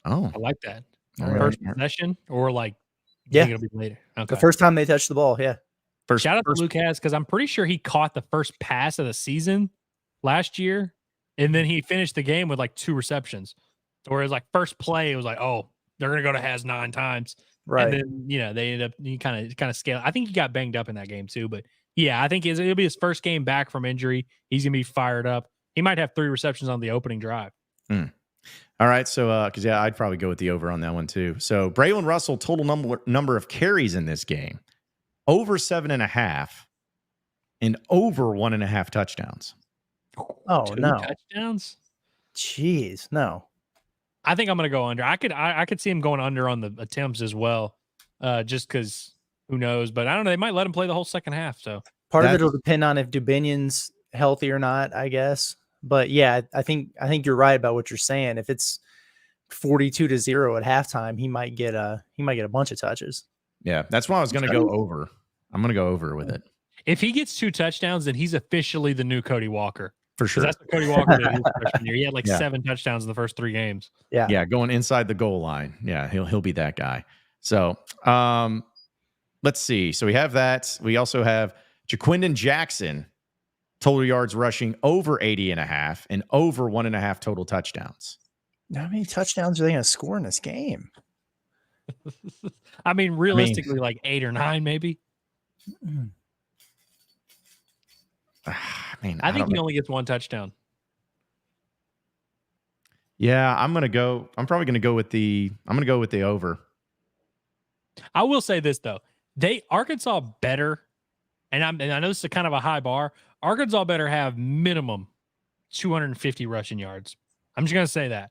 Oh, I like that. First possession or like it'll be later. Okay. The first time they touch the ball. Yeah. Shout out to Luke Has because I'm pretty sure he caught the first pass of the season last year, and then he finished the game with like 2 receptions. Whereas like first play, it was like, oh, they're gonna go to Has 9 times, right? And then they ended up kind of scale. I think he got banged up in that game too, but yeah, I think it'll be his first game back from injury. He's gonna be fired up. He might have 3 receptions on the opening drive. All right, so because I'd probably go with the over on that one too. So Braylon Russell total number of carries in this game over 7.5 and over 1.5 touchdowns. Oh, 2 no. touchdowns? Jeez, no. I think I'm going to go under. I could see him going under on the attempts as well, just because who knows. But I don't know. They might let him play the whole second half. So part of it will depend on if Dubinion's healthy or not, I guess. But yeah, I think you're right about what you're saying. If it's 42-0 at halftime, he might get a bunch of touches. Yeah, that's why I was going to go over. I'm going to go over with it. If he gets 2 touchdowns, then he's officially the new Cody Walker. For sure. That's what Cody Walker did his freshman year. He had like 7 touchdowns in the first 3 games. Yeah, going inside the goal line. Yeah, he'll be that guy. So let's see. So we have that. We also have Jaquindon Jackson, total yards rushing over 80.5 and over 1.5 total touchdowns. How many touchdowns are they going to score in this game? I mean, realistically, like 8 or 9, maybe. I think he only gets 1 touchdown. Yeah, I'm probably gonna go with the over. I will say this though. Arkansas better, and I know this is kind of a high bar. Arkansas better have minimum 250 rushing yards. I'm just gonna say that.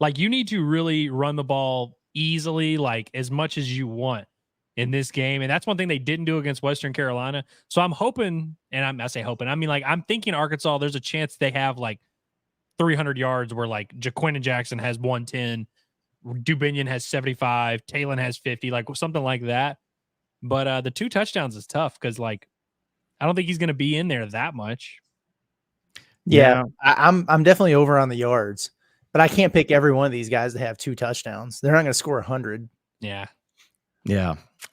Like, you need to really run the ball easily, like as much as you want in this game. And that's one thing they didn't do against Western Carolina. So I'm hoping, and I say hoping, I mean, like, I'm thinking Arkansas, there's a chance they have like 300 yards where like Jaquindon Jackson has 110, Dubinion has 75, Talon has 50, like something like that. But the 2 touchdowns is tough because, like, I don't think he's going to be in there that much. Yeah. I'm definitely over on the yards, but I can't pick every one of these guys to have 2 touchdowns. They're not going to score 100. Yeah.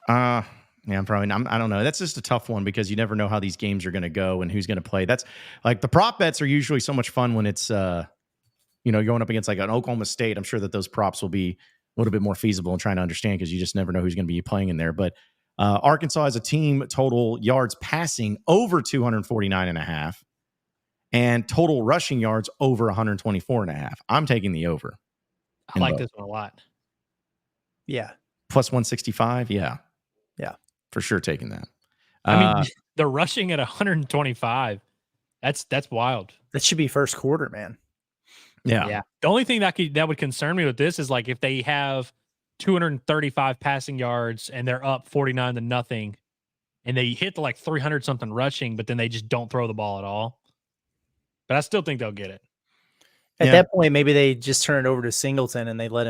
I'm probably not. I don't know. That's just a tough one because you never know how these games are going to go and who's going to play. That's like the prop bets are usually so much fun when it's, going up against like an Oklahoma State. I'm sure that those props will be a little bit more feasible and trying to understand because you just never know who's going to be playing in there. But Arkansas as a team, total yards passing over 249.5 and total rushing yards over 124.5. I'm taking the over. I like this one a lot. Yeah. Plus 165. Yeah. For sure taking that. I mean, the rushing at 125. That's wild. That should be first quarter, man. Yeah. The only thing that would concern me with this is like if they have 235 passing yards and they're up 49-0 and they hit like 300 something rushing, but then they just don't throw the ball at all. But I still think they'll get it. At that point, maybe they just turn it over to Singleton and they let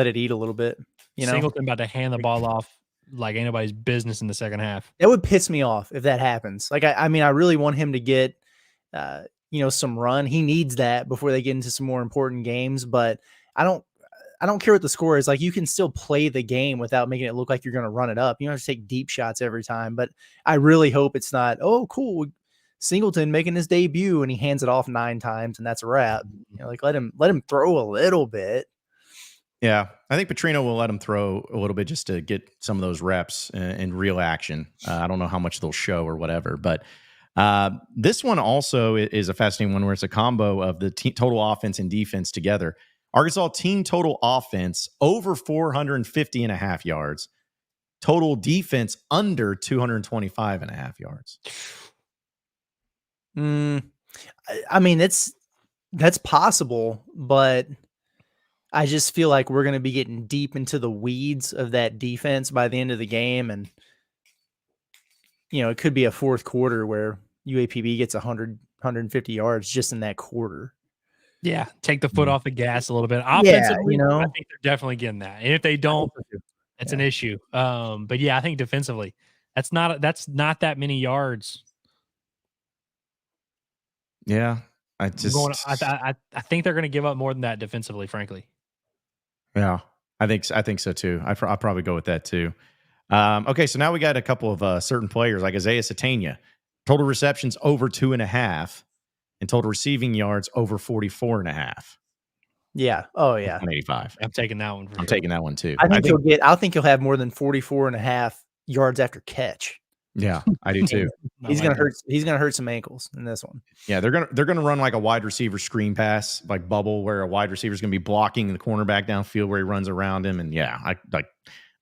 it eat a little bit. Singleton about to hand the ball off like ain't nobody's business in the second half. That would piss me off if that happens. Like, I mean, I really want him to get, some run. He needs that before they get into some more important games. But I don't care what the score is. Like, you can still play the game without making it look like you're going to run it up. You don't have to take deep shots every time. But I really hope it's not, oh, cool, Singleton making his debut and he hands it off 9 times and that's a wrap. Like let him throw a little bit. Yeah, I think Petrino will let him throw a little bit just to get some of those reps in real action. I don't know how much they'll show or whatever, but this one also is a fascinating one where it's a combo of the total offense and defense together. Arkansas team total offense over 450.5 yards, total defense under 225.5 yards. I mean, that's possible, but I just feel like we're going to be getting deep into the weeds of that defense by the end of the game. And, it could be a fourth quarter where UAPB gets 100, 150 yards just in that quarter. Yeah. Take the foot off the gas a little bit. Offensively, I think they're definitely getting that. And if they don't, it's an issue. But yeah, I think defensively, that's not that many yards. Yeah. I think they're going to give up more than that defensively, frankly. Yeah, I think so too. I'll probably go with that too. Okay, so now we got a couple of certain players like Isaiah Satania, total receptions over 2.5 and total receiving yards over 44.5. Yeah. Oh yeah. 185. I'm taking that one. I'm taking that one too. I think he'll have more than 44.5 yards after catch. Yeah, I do too. He's gonna hurt some ankles in this one. Yeah, they're gonna run like a wide receiver screen pass, like bubble, where a wide receiver is gonna be blocking the cornerback downfield where he runs around him. And yeah,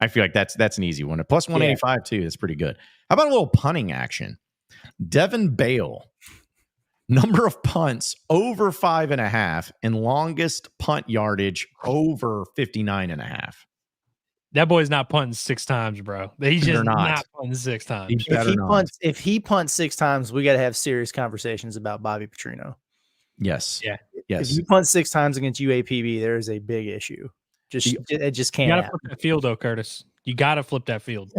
I feel like that's an easy one. Plus 185 too. That's pretty good. How about a little punting action? Devin Bale, number of punts over 5.5 and longest punt yardage over 59.5. That boy's not punting 6 times, bro. He's just not punting 6 times. If he punts 6 times, we got to have serious conversations about Bobby Petrino. Yes. Yeah. Yes. If you punt 6 times against UAPB, there is a big issue. It just can't. You got to flip that field, though, Curtis. You got to flip that field.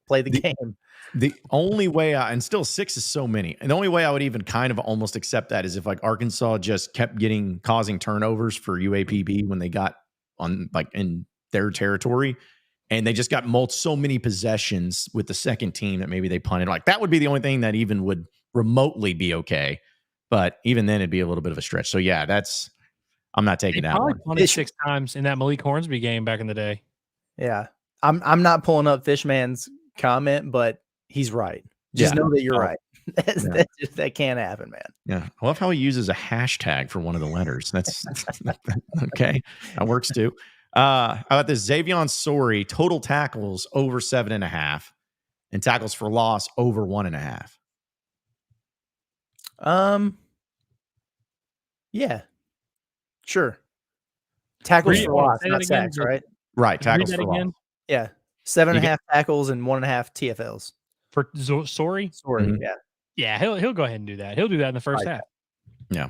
Play the game. The only way and still 6 is so many. And the only way I would even kind of almost accept that is if like Arkansas just kept causing turnovers for UAPB when they got on like in their territory, and they just got so many possessions with the second team that maybe they punted. Like that would be the only thing that even would remotely be okay. But even then, it'd be a little bit of a stretch. So yeah, I'm not taking that one. Punted 6 times in that Malik Hornsby game back in the day. Yeah, I'm not pulling up Fishman's comment, but he's right. Just know that you're right. That can't happen, man. Yeah, I love how he uses a hashtag for one of the letters. That's okay. That works too. How about this? Xavion Sori, total tackles over 7.5, and tackles for loss over 1.5. Yeah, sure. Tackles for loss, not sacks, right? Right, tackles for loss. Yeah, 7.5 tackles and 1.5 TFLs for Sori. Sori, yeah. He'll go ahead and do that. He'll do that in the first half. Yeah.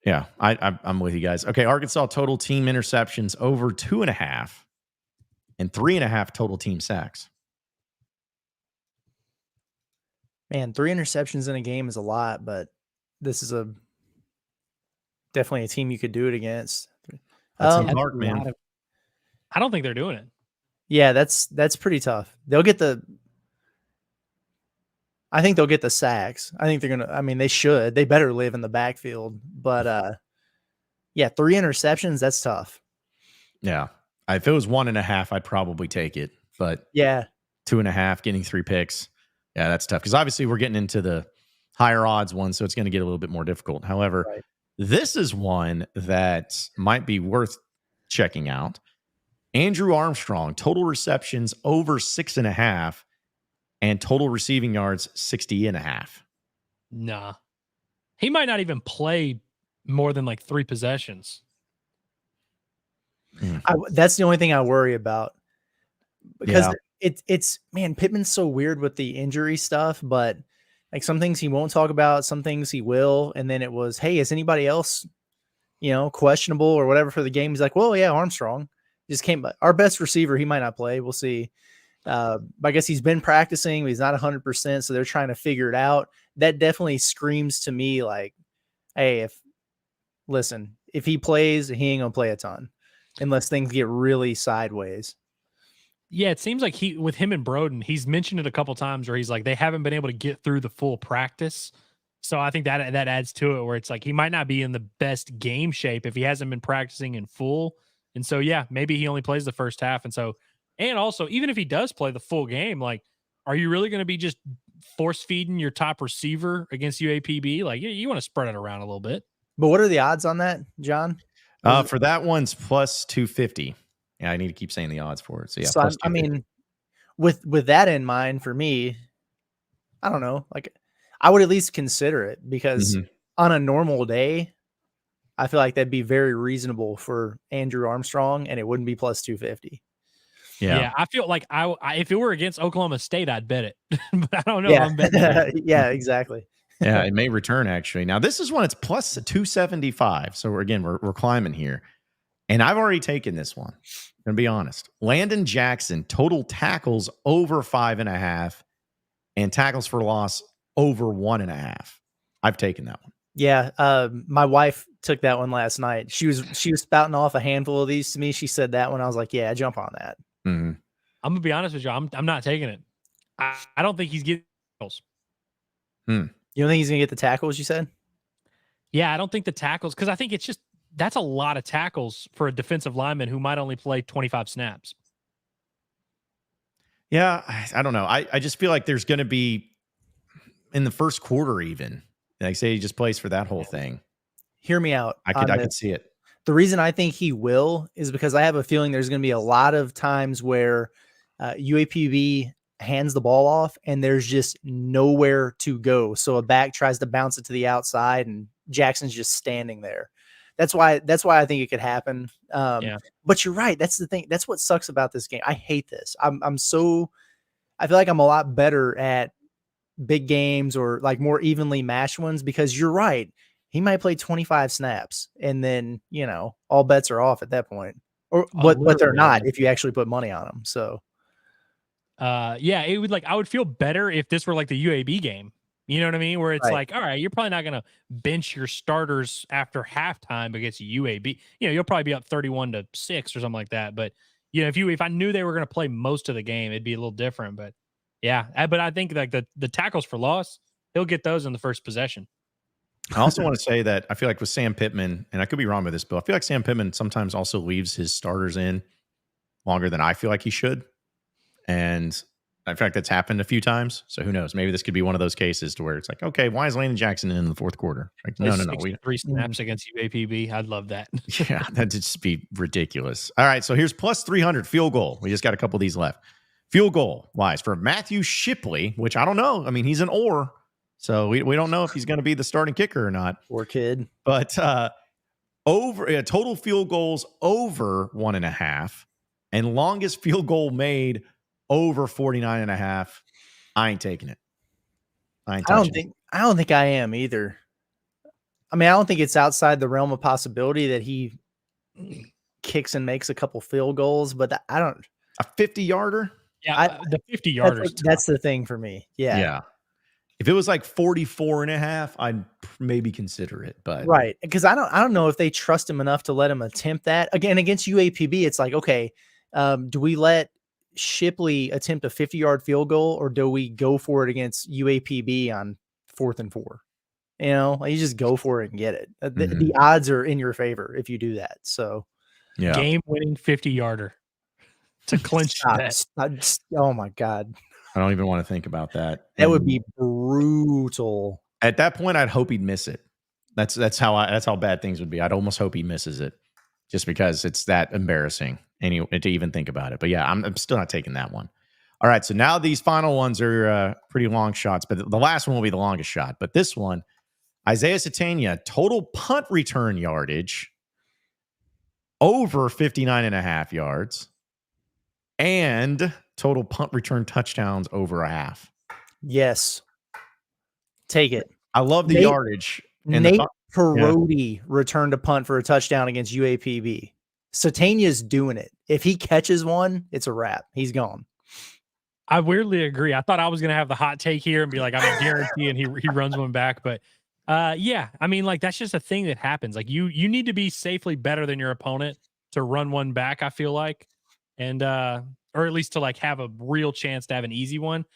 Yeah, I'm with you guys. Okay, Arkansas total team interceptions over 2.5 and 3.5 total team sacks. Man, 3 interceptions in a game is a lot, but this is definitely a team you could do it against. That's dark, man. I don't think they're doing it. Yeah, that's pretty tough. I think they'll get the sacks. I think they should. They better live in the backfield. But yeah, 3 interceptions, that's tough. Yeah. If it was 1.5, I'd probably take it. But yeah, 2.5, getting 3 picks. Yeah, that's tough. Because obviously we're getting into the higher odds one, so it's going to get a little bit more difficult. However, this is one that might be worth checking out. Andrew Armstrong, total receptions over 6.5. And total receiving yards, 60.5. Nah. He might not even play more than like 3 possessions. That's the only thing I worry about. Because it's man, Pittman's so weird with the injury stuff, but like some things he won't talk about, some things he will. And then it was, hey, is anybody else, questionable or whatever for the game? He's like, well, yeah, Armstrong just came. Our best receiver, he might not play. We'll see. I guess he's been practicing, but he's not 100%. So they're trying to figure it out. That definitely screams to me like, hey, if he plays, he ain't gonna play a ton unless things get really sideways. Yeah, it seems like with him and Broden, he's mentioned it a couple times where he's like, they haven't been able to get through the full practice. So I think that adds to it where it's like, he might not be in the best game shape if he hasn't been practicing in full. And so, yeah, maybe he only plays the first half. And also, even if he does play the full game, like, are you really going to be just force feeding your top receiver against UAPB? Like, you want to spread it around a little bit. But what are the odds on that, John? For that one's plus 250. Yeah, I need to keep saying the odds for it. So yeah, so I mean, with that in mind, for me, I don't know. Like, I would at least consider it because on a normal day, I feel like that'd be very reasonable for Andrew Armstrong, and it wouldn't be plus 250. Yeah, I feel like I if it were against Oklahoma State, I'd bet it, but I don't know. Yeah, I'm betting yeah, exactly. Yeah, it may return actually. Now this is one. It's plus 275. So we're climbing here, and I've already taken this one. I'm gonna be honest. Landon Jackson, total tackles over 5.5, and tackles for loss over 1.5. I've taken that one. Yeah, my wife took that one last night. She was spouting off a handful of these to me. She said that one. I was like, yeah, jump on that. Mm-hmm. I'm gonna be honest with you. I'm not taking it. I don't think he's getting tackles. You don't think he's gonna get the tackles? You said? Yeah, I don't think the tackles, because I think it's just that's a lot of tackles for a defensive lineman who might only play 25 snaps. Yeah, I don't know. I just feel like there's going to be in the first quarter even. Like say he just plays for that whole thing. Hear me out. I could see it. The reason I think he will is because I have a feeling there's going to be a lot of times where UAPB hands the ball off and there's just nowhere to go. So a back tries to bounce it to the outside and Jackson's just standing there. That's why I think it could happen. But you're right. That's the thing. That's what sucks about this game. I hate this. I feel like I'm a lot better at big games or like more evenly matched ones because you're right. He might play 25 snaps and then, all bets are off at that point. But they're not if you actually put money on them. So it would I would feel better if this were like the UAB game. You know what I mean? Where it's like, all right, you're probably not going to bench your starters after halftime against UAB. You'll probably be up 31-6 or something like that. But You know, if I knew they were going to play most of the game, it'd be a little different. But yeah, but I think like the tackles for loss, he'll get those in the first possession. I also want to say that I feel like with Sam Pittman, and I could be wrong with this, but I feel like Sam Pittman sometimes also leaves his starters in longer than I feel like he should. And in fact, that's happened a few times. So who knows? Maybe this could be one of those cases to where it's like, okay, why is Landon Jackson in the fourth quarter? Like, no. 3 snaps against UAPB. I'd love that. Yeah, that'd just be ridiculous. All right, so here's plus 300 field goal. We just got a couple of these left. Field goal wise for Matthew Shipley, which I don't know. I mean, he's an or, so we don't know if he's going to be the starting kicker or not. Poor kid. But over total field goals over 1.5 and longest field goal made over 49.5. I ain't taking it. I don't think I am either. I mean, I don't think it's outside the realm of possibility that he kicks and makes a couple field goals, but I don't. A 50-yarder? Yeah, the 50-yarder. That's the thing for me. Yeah. If it was like 44.5, I'd maybe consider it. But right, because I don't know if they trust him enough to let him attempt that again against UAPB. It's like, okay, do we let Shipley attempt a 50-yard field goal, or do we go for it against UAPB on 4th and 4? You know, like you just go for it and get it. The odds are in your favor if you do that. So, yeah, game-winning 50-yarder to clinch that. Oh my God, I don't even want to think about that. That would be brutal. At that point, I'd hope he'd miss it. That's how bad things would be. I'd almost hope he misses it, just because it's that embarrassing to even think about it. But yeah, I'm still not taking that one. All right, so now these final ones are pretty long shots, but the last one will be the longest shot. But this one, Isaiah Satania, total punt return yardage over 59.5 yards, and total punt return touchdowns over 1/2. Yes, take it. I love the yardage. And Nate Parodi returned a punt for a touchdown against UAPB. Satania's doing it. If he catches one, it's a wrap. He's gone. I weirdly agree. I thought I was going to have the hot take here and be like, I'm guaranteeing he runs one back. But yeah, I mean, like that's just a thing that happens. Like you need to be safely better than your opponent to run one back, I feel like. And or at least to like have a real chance to have an easy one.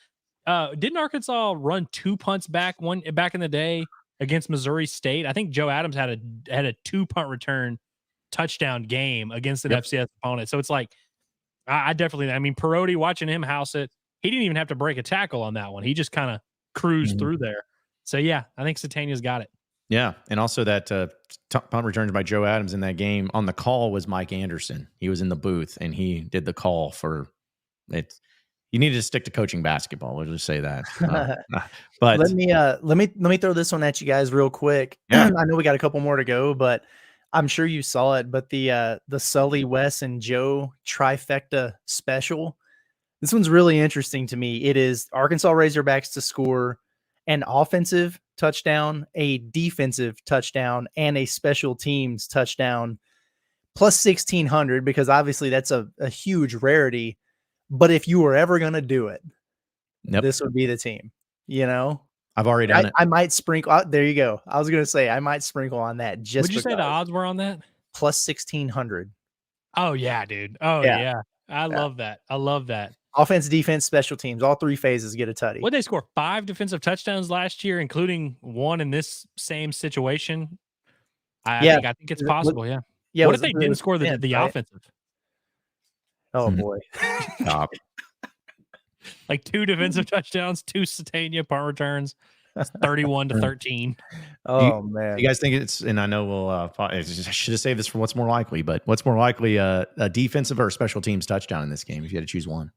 Didn't Arkansas run 2 punts back in the day against Missouri State? I think Joe Adams had a 2 punt return touchdown game against an FCS opponent. So it's like, I definitely, I mean, Parodi, watching him house it, he didn't even have to break a tackle on that one. He just kind of cruised through there. So yeah, I think Satania's got it. Yeah, and also that punt returns by Joe Adams in that game on the call was Mike Anderson. He was in the booth and he did the call for it. You needed to stick to coaching basketball. We'll just say that. But let me throw this one at you guys real quick. Yeah. I know we got a couple more to go, but I'm sure you saw it. But the Sully, Wes, and Joe trifecta special. This one's really interesting to me. It is Arkansas Razorbacks to score an offensive touchdown, a defensive touchdown, and a special teams touchdown, plus 1,600, because obviously that's a huge rarity. But if you were ever going to do it, this would be the team. You know, I've already done it. I might sprinkle. There you go. I was going to say I might sprinkle on that. Just would you say the odds were on that? Plus 1,600. Oh yeah, dude. Oh yeah. I love that. I love that. Offense, defense, special teams, all 3 phases get a tutty. What they score 5 defensive touchdowns last year, including one in this same situation. I think it's possible. Yeah. What if they didn't score the offensive? Oh boy. Like 2 defensive touchdowns, 2 Satania punt returns. That's 31-13. Oh man. You guys think it's, and I know I should have saved this for what's more likely, but what's more likely, a defensive or special teams touchdown in this game if you had to choose one?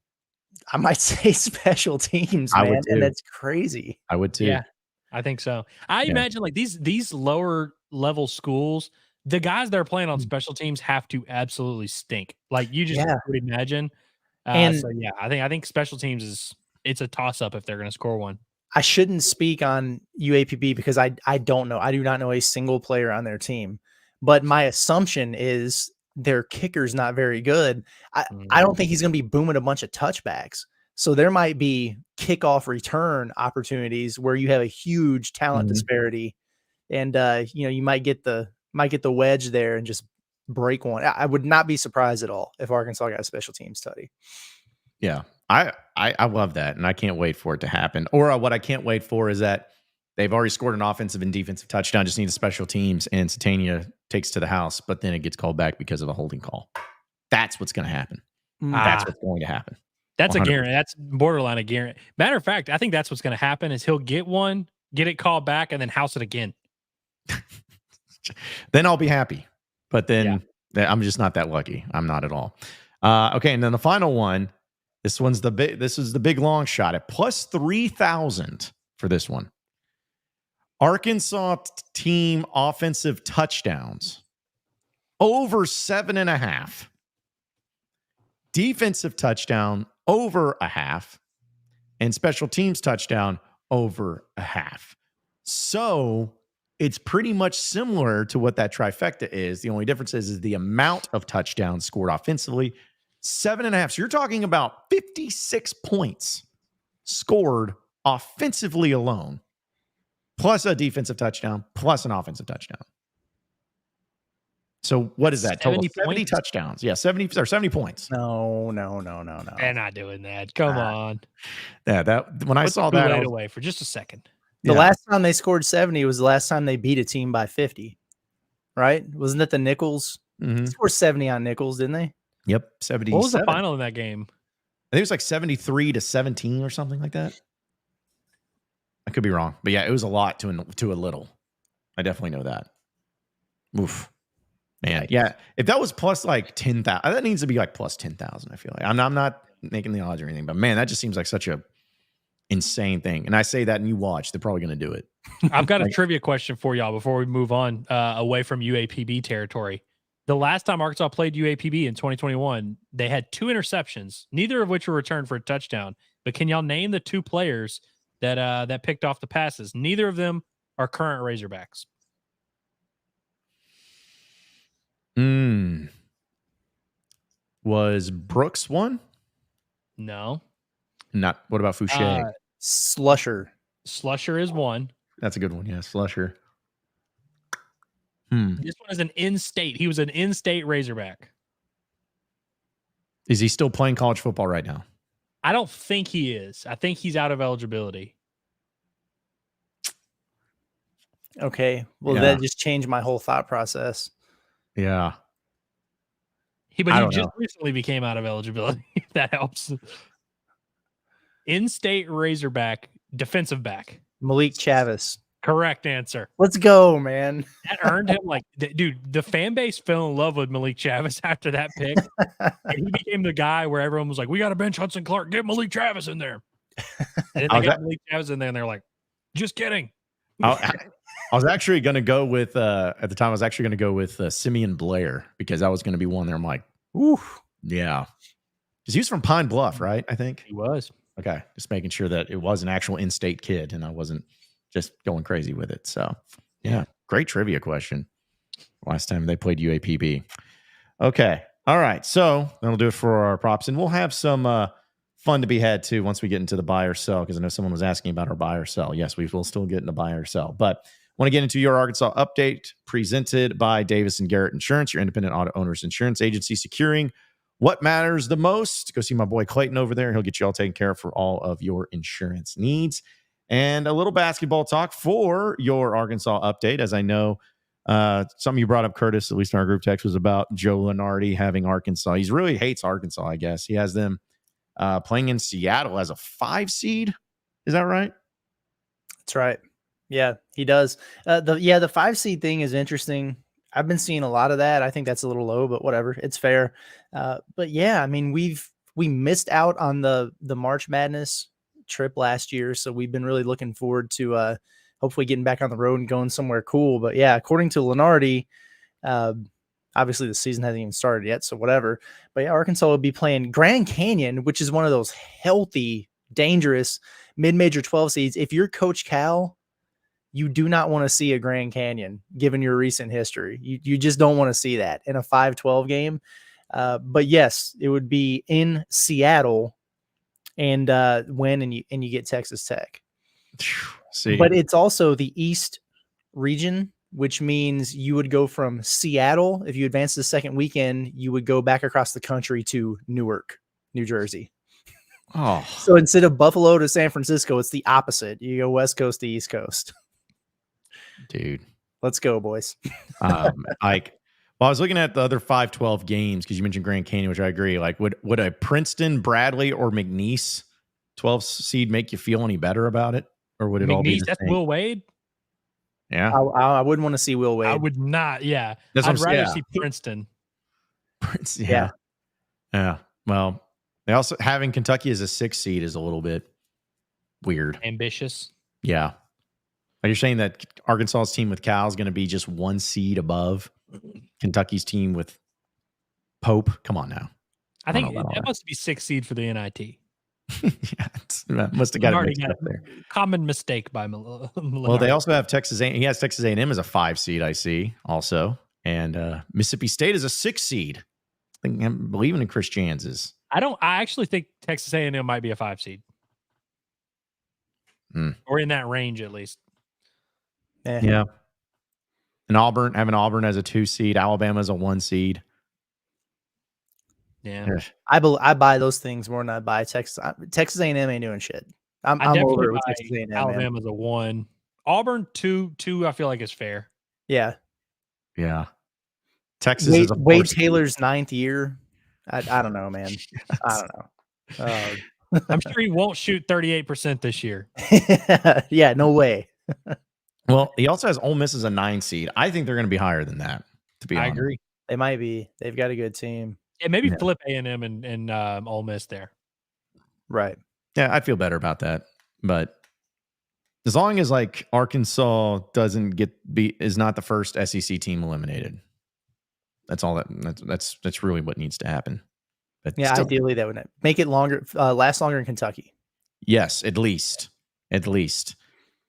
I might say special teams, man, and that's crazy. I would too. Yeah, I think so. I imagine like these lower level schools, the guys that are playing on special teams have to absolutely stink. Like you just would imagine. So yeah, I think special teams it's a toss up if they're going to score one. I shouldn't speak on UAPB because I don't know. I do not know a single player on their team, but my assumption is their kicker's not very good. I don't think he's going to be booming a bunch of touchbacks. So there might be kickoff return opportunities where you have a huge talent disparity, and you might get the wedge there and just break one. I would not be surprised at all if Arkansas got a special teams tutty. Yeah. I love that, and I can't wait for it to happen. Or what I can't wait for is that they've already scored an offensive and defensive touchdown, just need a special teams, and Satania takes to the house, but then it gets called back because of a holding call. That's what's going to happen. That's what's going to happen. That's 100%. a guarantee. That's borderline a guarantee. Matter of fact, I think that's what's going to happen is he'll get one, get it called back, and then house it again. Then I'll be happy. But then I'm just not that lucky. I'm not at all. Okay, and then the final one. This is the big long shot at plus 3,000 for this one. Arkansas team offensive touchdowns over 7.5. Defensive touchdown over 0.5, and special teams touchdown over 0.5. So it's pretty much similar to what that trifecta is. The only difference is the amount of touchdowns scored offensively. 7.5. So you're talking about 56 points scored offensively alone, plus a defensive touchdown, plus an offensive touchdown. So what is that? Total 70 touchdowns. Yeah, 70 points. No. They're not doing that. Come on. Yeah, when I saw that, I was, away for just a second. The last time they scored 70 was the last time they beat a team by 50, right? Wasn't it the Nichols? They scored 70 on Nichols, didn't they? Yep, 70. What was the final in that game? I think it was like 73-17 or something like that. I could be wrong, but yeah, it was a lot to a little. I definitely know that. Oof, man, yeah. If that was plus like 10,000, that needs to be like plus 10,000. I feel like I'm not making the odds or anything, but man, that just seems like such a insane thing. And I say that, and you watch, they're probably going to do it. I've got a trivia question for y'all before we move on away from UAPB territory. The last time Arkansas played UAPB in 2021, they had 2 interceptions, neither of which were returned for a touchdown. But can y'all name the 2 players that picked off the passes? Neither of them are current Razorbacks. Was Brooks one? No. Not. What about Fouché? Slusher. Slusher is one. That's a good one. Yeah, Slusher. This one is an in-state. He was an in-state Razorback. Is he still playing college football right now? I don't think he is. I think he's out of eligibility. Okay. Well, that just changed my whole thought process. Yeah. He just recently became out of eligibility. If that helps. In-state Razorback, defensive back. Malik Chavis. Correct answer. Let's go, man. That earned him dude, the fan base fell in love with Malik Chavis after that pick. And he became the guy where everyone was like, we got to bench Hudson Clark. Get Malik Chavis in there. And then they got Malik Chavis in there, and they're like, just kidding. I was actually going to go with, at the time, I was actually going to go with Simeon Blair, because that was going to be one there. I'm like, ooh, yeah. Because he was from Pine Bluff, right? I think. He was. Okay. Just making sure that it was an actual in-state kid, and I wasn't just going crazy with it. So, yeah, great trivia question. Last time they played UAPB. Okay. All right. So that'll do it for our props. And we'll have some fun to be had, too, once we get into the buy or sell, because I know someone was asking about our buy or sell. Yes, we will still get into buy or sell. But want to get into your Arkansas update presented by Davis & Garrett Insurance, your independent auto owners insurance agency, securing what matters the most. Go see my boy Clayton over there. He'll get you all taken care of for all of your insurance needs. And a little basketball talk for your Arkansas update. As I know, something you brought up, Curtis, at least in our group text, was about Joe Lunardi having Arkansas. He really hates Arkansas, I guess. He has them playing in Seattle as a 5 seed. Is that right? That's right. Yeah, he does. The 5 seed thing is interesting. I've been seeing a lot of that. I think that's a little low, but whatever. It's fair. But yeah, I mean, we missed out on the March Madness trip last year, so we've been really looking forward to hopefully getting back on the road and going somewhere cool. But yeah, according to Lunardi, obviously the season hasn't even started yet, so whatever. But yeah, Arkansas will be playing Grand Canyon, which is one of those healthy, dangerous mid-major 12 seeds. If you're Coach Cal, you do not want to see a Grand Canyon, given your recent history. You just don't want to see that in a 5-12 game. But yes, it would be in Seattle, and win, and you get Texas Tech. See, but it's also the East region, which means you would go from Seattle. If you advance the second weekend, you would go back across the country to Newark, New Jersey. Oh, So instead of Buffalo to San Francisco, it's the opposite. You go West Coast to East Coast. dude. Let's go, boys. Well, I was looking at the other 5-12 games because you mentioned Grand Canyon, which I agree. Like, would a Princeton, Bradley, or McNeese 12 seed make you feel any better about it, or would it all be McNeese, the that's same? Will Wade. Yeah, I wouldn't want to see Will Wade. I would not. Yeah, That's what I'd I'm- rather yeah. see Princeton. Prince. Yeah. Yeah. Well, they also having Kentucky as a 6 seed is a little bit weird. Ambitious. Yeah. Are you saying that Arkansas's team with Cal is going to be just 1 seed above Kentucky's team with Pope? Come on now. I think don't know about all that that. must be 6 seed for the NIT. Yeah, that must have got it Already mixed got up there. Common mistake by Well, they Millar. also have Texas A. He has Texas A&M as a 5 seed, I see, also, and Mississippi State is a 6 seed. I think I'm believing in Chris Janz's. I actually think Texas A&M might be a 5 seed. Or in that range at least. Yeah. And having Auburn as a 2 seed, Alabama as a 1 seed. Yeah. I buy those things more than I buy Texas. Texas A&M ain't doing shit. I'm definitely over it with buy Texas A&M. Alabama's a 1. Auburn 2 I feel like is fair. Yeah. Yeah. Texas is a 4 Wade seed. Taylor's 9th year. I don't know, man. I don't know. I'm sure he won't shoot 38% this year. Yeah, no way. Well, he also has Ole Miss as a 9 seed. I think they're going to be higher than that, to be I honest. agree. They might be. They've got a good team. Yeah, maybe Yeah. flip A&M and Ole Miss there. Right. Yeah, I'd feel better about that. But as long as like Arkansas doesn't is not the first SEC team eliminated. That's all that's really what needs to happen. But Yeah, still, ideally that would make it longer, last longer in Kentucky. yes, at least.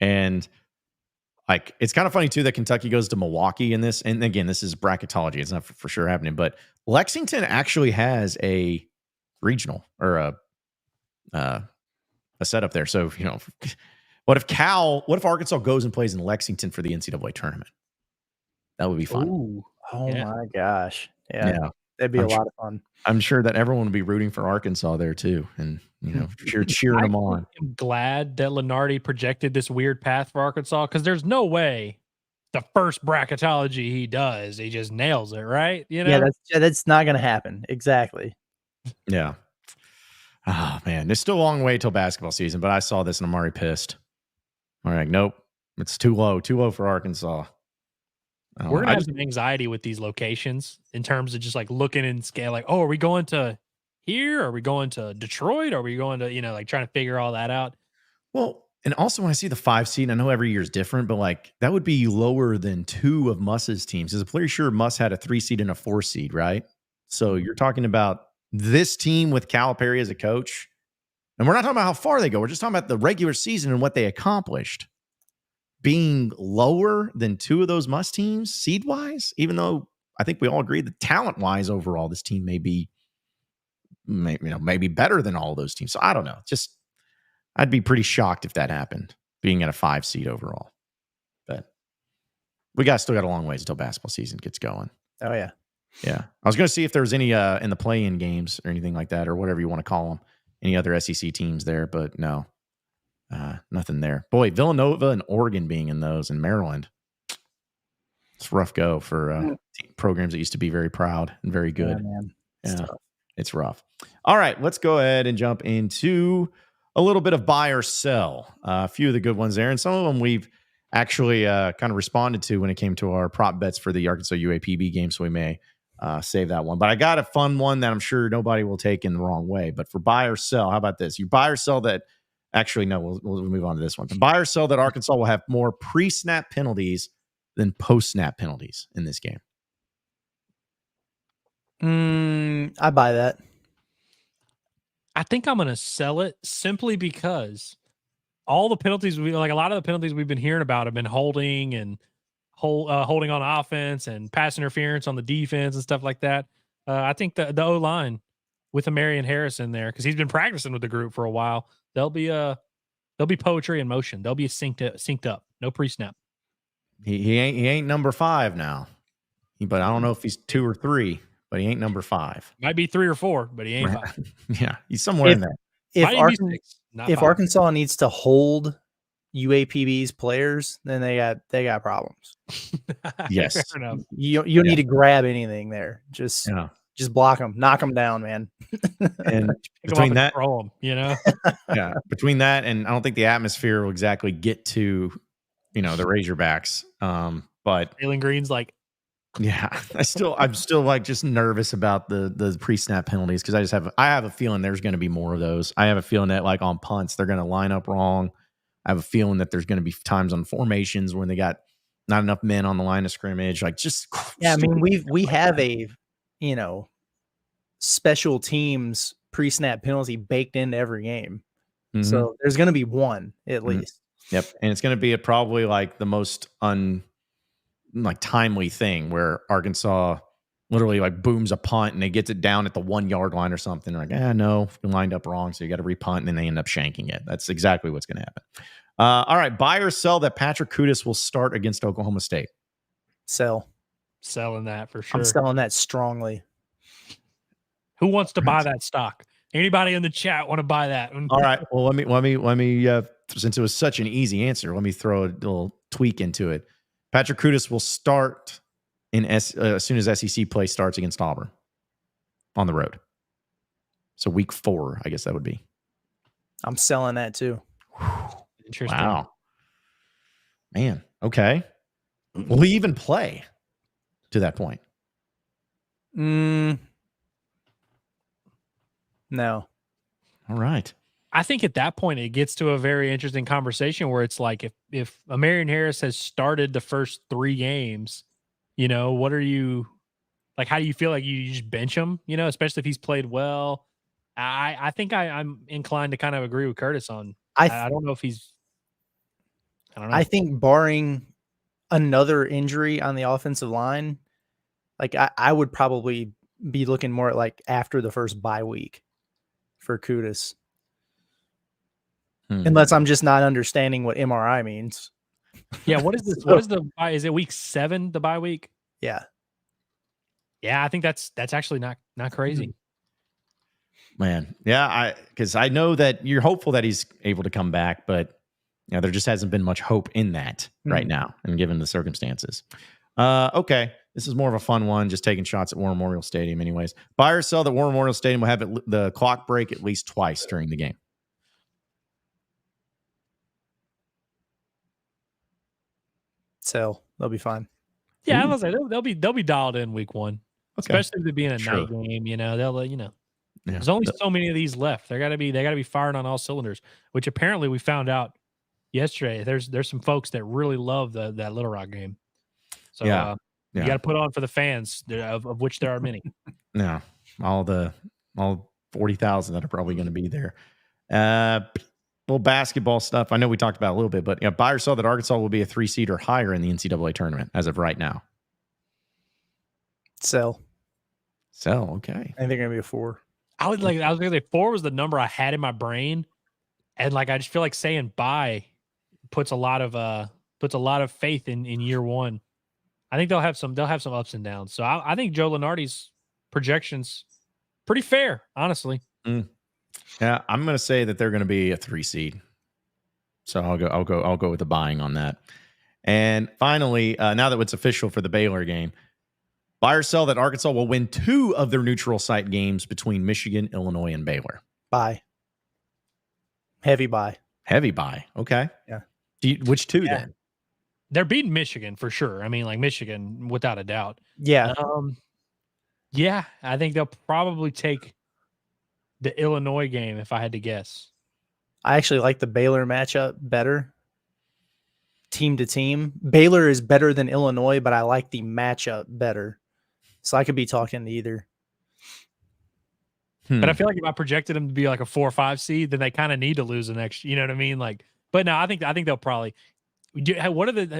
And like, it's kind of funny too that Kentucky goes to Milwaukee in this. And again, this is bracketology. It's not for sure happening, but Lexington actually has a regional or a setup there. So, what if Arkansas goes and plays in Lexington for the NCAA tournament? That would be fun. Ooh. Oh Yeah. my gosh. Yeah. That'd be I'm a lot of fun. I'm sure that everyone would be rooting for Arkansas there too. And, cheering them on. I'm glad that Lenardi projected this weird path for Arkansas because there's no way the first bracketology he does, he just nails it, right? Yeah, that's not going to happen. Exactly. Yeah. Oh, man. There's still a long way till basketball season, but I saw this and I'm already pissed. All right. Nope. It's too low for Arkansas. We're gonna have some anxiety with these locations in terms of just like looking and scale. Like, oh, are we going to here? Are we going to Detroit? Are we going to like trying to figure all that out? Well, and also when I see the 5 seed, I know every year is different, but like that would be lower than 2 of Muss's teams. I'm pretty sure Muss had a 3 seed and a 4 seed, right? So you're talking about this team with Calipari as a coach, and we're not talking about how far they go. We're just talking about the regular season and what they accomplished. Being lower than 2 of those Muss teams seed wise, even though I think we all agree that talent wise overall, this team may be better than all of those teams. So I don't know. Just I'd be pretty shocked if that happened, being at a 5 seed overall. But we still got a long ways until basketball season gets going. Oh yeah. Yeah. I was going to see if there was any in the play-in games or anything like that, or whatever you want to call them, any other SEC teams there, but no. Nothing there. Boy, Villanova and Oregon being in those, and Maryland. It's a rough go for programs that used to be very proud and very good. Yeah, man. It's rough. All right, let's go ahead and jump into a little bit of buy or sell. A few of the good ones there, and some of them we've actually kind of responded to when it came to our prop bets for the Arkansas UAPB game, so we may save that one. But I got a fun one that I'm sure nobody will take in the wrong way. But for buy or sell, how about this? You buy or sell that. Actually, no, we'll move on to this one. The buy or sell that Arkansas will have more pre-snap penalties than post-snap penalties in this game. I buy that. I think I'm going to sell it simply because all the penalties a lot of the penalties we've been hearing about have been holding and holding on offense and pass interference on the defense and stuff like that. I think the O-line with Amarian Harris in there, because he's been practicing with the group for a while, they'll be poetry in motion. They'll be synced up. No pre-snap. He ain't number 5 now. But I don't know if he's 2 or 3, but he ain't number 5. Might be 3 or 4, but he ain't 5. Yeah, he's somewhere in there. Might even be 6, not 5. Arkansas needs to hold UAPB's players, then they got problems. Yes. Fair enough. You need to grab anything there. Just block them, knock them down, man. And between that, throw 'em, yeah, between that and I don't think the atmosphere will exactly get to, the Razorbacks. But Jalen Green's like, yeah, I'm still like just nervous about the pre-snap penalties because I have a feeling there's going to be more of those. I have a feeling that like on punts they're going to line up wrong. I have a feeling that there's going to be times on formations when they got not enough men on the line of scrimmage. Like just I mean we have a special teams pre-snap penalty baked into every game, so there's going to be one at least. Yep, and it's going to be probably like the most timely thing where Arkansas literally like booms a punt and they gets it down at the 1 yard line or something. They're like, no, we lined up wrong, so you got to repunt, and then they end up shanking it. That's exactly what's going to happen. All right, buy or sell that Patrick Kudus will start against Oklahoma State. Sell. Selling that for sure. I'm selling that strongly. Who wants to buy that stock? Anybody in the chat want to buy that? All right. Well, let me since it was such an easy answer, let me throw a little tweak into it. Patrick Kudus will start as soon as SEC play starts against Auburn on the road. So week 4, I guess that would be. I'm selling that too. Interesting. Wow. Man. Okay. Will he even play to that point? No. All right. I think at that point it gets to a very interesting conversation where it's like if Amarian Harris has started the first 3 games, what are you like? How do you feel like you just bench him? Especially if he's played well. I think I'm inclined to kind of agree with Curtis on. I don't know if he's. I don't know. I think barring another injury on the offensive line, like I would probably be looking more at like after the first bye week for Kudus. Unless I'm just not understanding what MRI means. Yeah, what is this? What is the bye? Is it week 7, the bye week? Yeah. Yeah, I think that's actually not crazy. Man. Yeah, because I know that you're hopeful that he's able to come back, but there just hasn't been much hope in that right now, and given the circumstances. Okay. This is more of a fun one, just taking shots at War Memorial Stadium anyways. Buy or sell that War Memorial Stadium will have the clock break at least twice during the game. So they'll be fine. Yeah, I was like they'll be dialed in week 1, okay. Especially if it being a night game. They'll there's only so many of these left. They got to be firing on all cylinders. Which apparently we found out yesterday. There's some folks that really love that Little Rock game. So you got to put on for the fans, of which there are many. Yeah, all 40,000 that are probably going to be there. Little basketball stuff. I know we talked about it a little bit, but buy or sell that Arkansas will be a 3 seed or higher in the NCAA tournament as of right now. Sell. Okay. I think they're going to be a 4. I was going to say 4 was the number I had in my brain, and like I just feel like saying buy puts a lot of faith in year 1. I think they'll have some ups and downs. So I think Joe Lunardi's projections pretty fair, honestly. Yeah, I'm going to say that they're going to be a 3 seed. So I'll go with the buying on that. And finally, now that it's official for the Baylor game, buy or sell that Arkansas will win 2 of their neutral site games between Michigan, Illinois, and Baylor. Buy. Heavy buy. Okay. Yeah. Which 2 then? They're beating Michigan for sure. I mean, like Michigan, without a doubt. Yeah. Yeah, I think they'll probably take the Illinois game if I had to guess. I actually like the Baylor matchup better. Team to team. Baylor is better than Illinois, but I like the matchup better. So I could be talking to either. But I feel like if I projected them to be like a 4 or 5 seed, then they kind of need to lose the next. You know what I mean? Like, but no, I think they'll probably.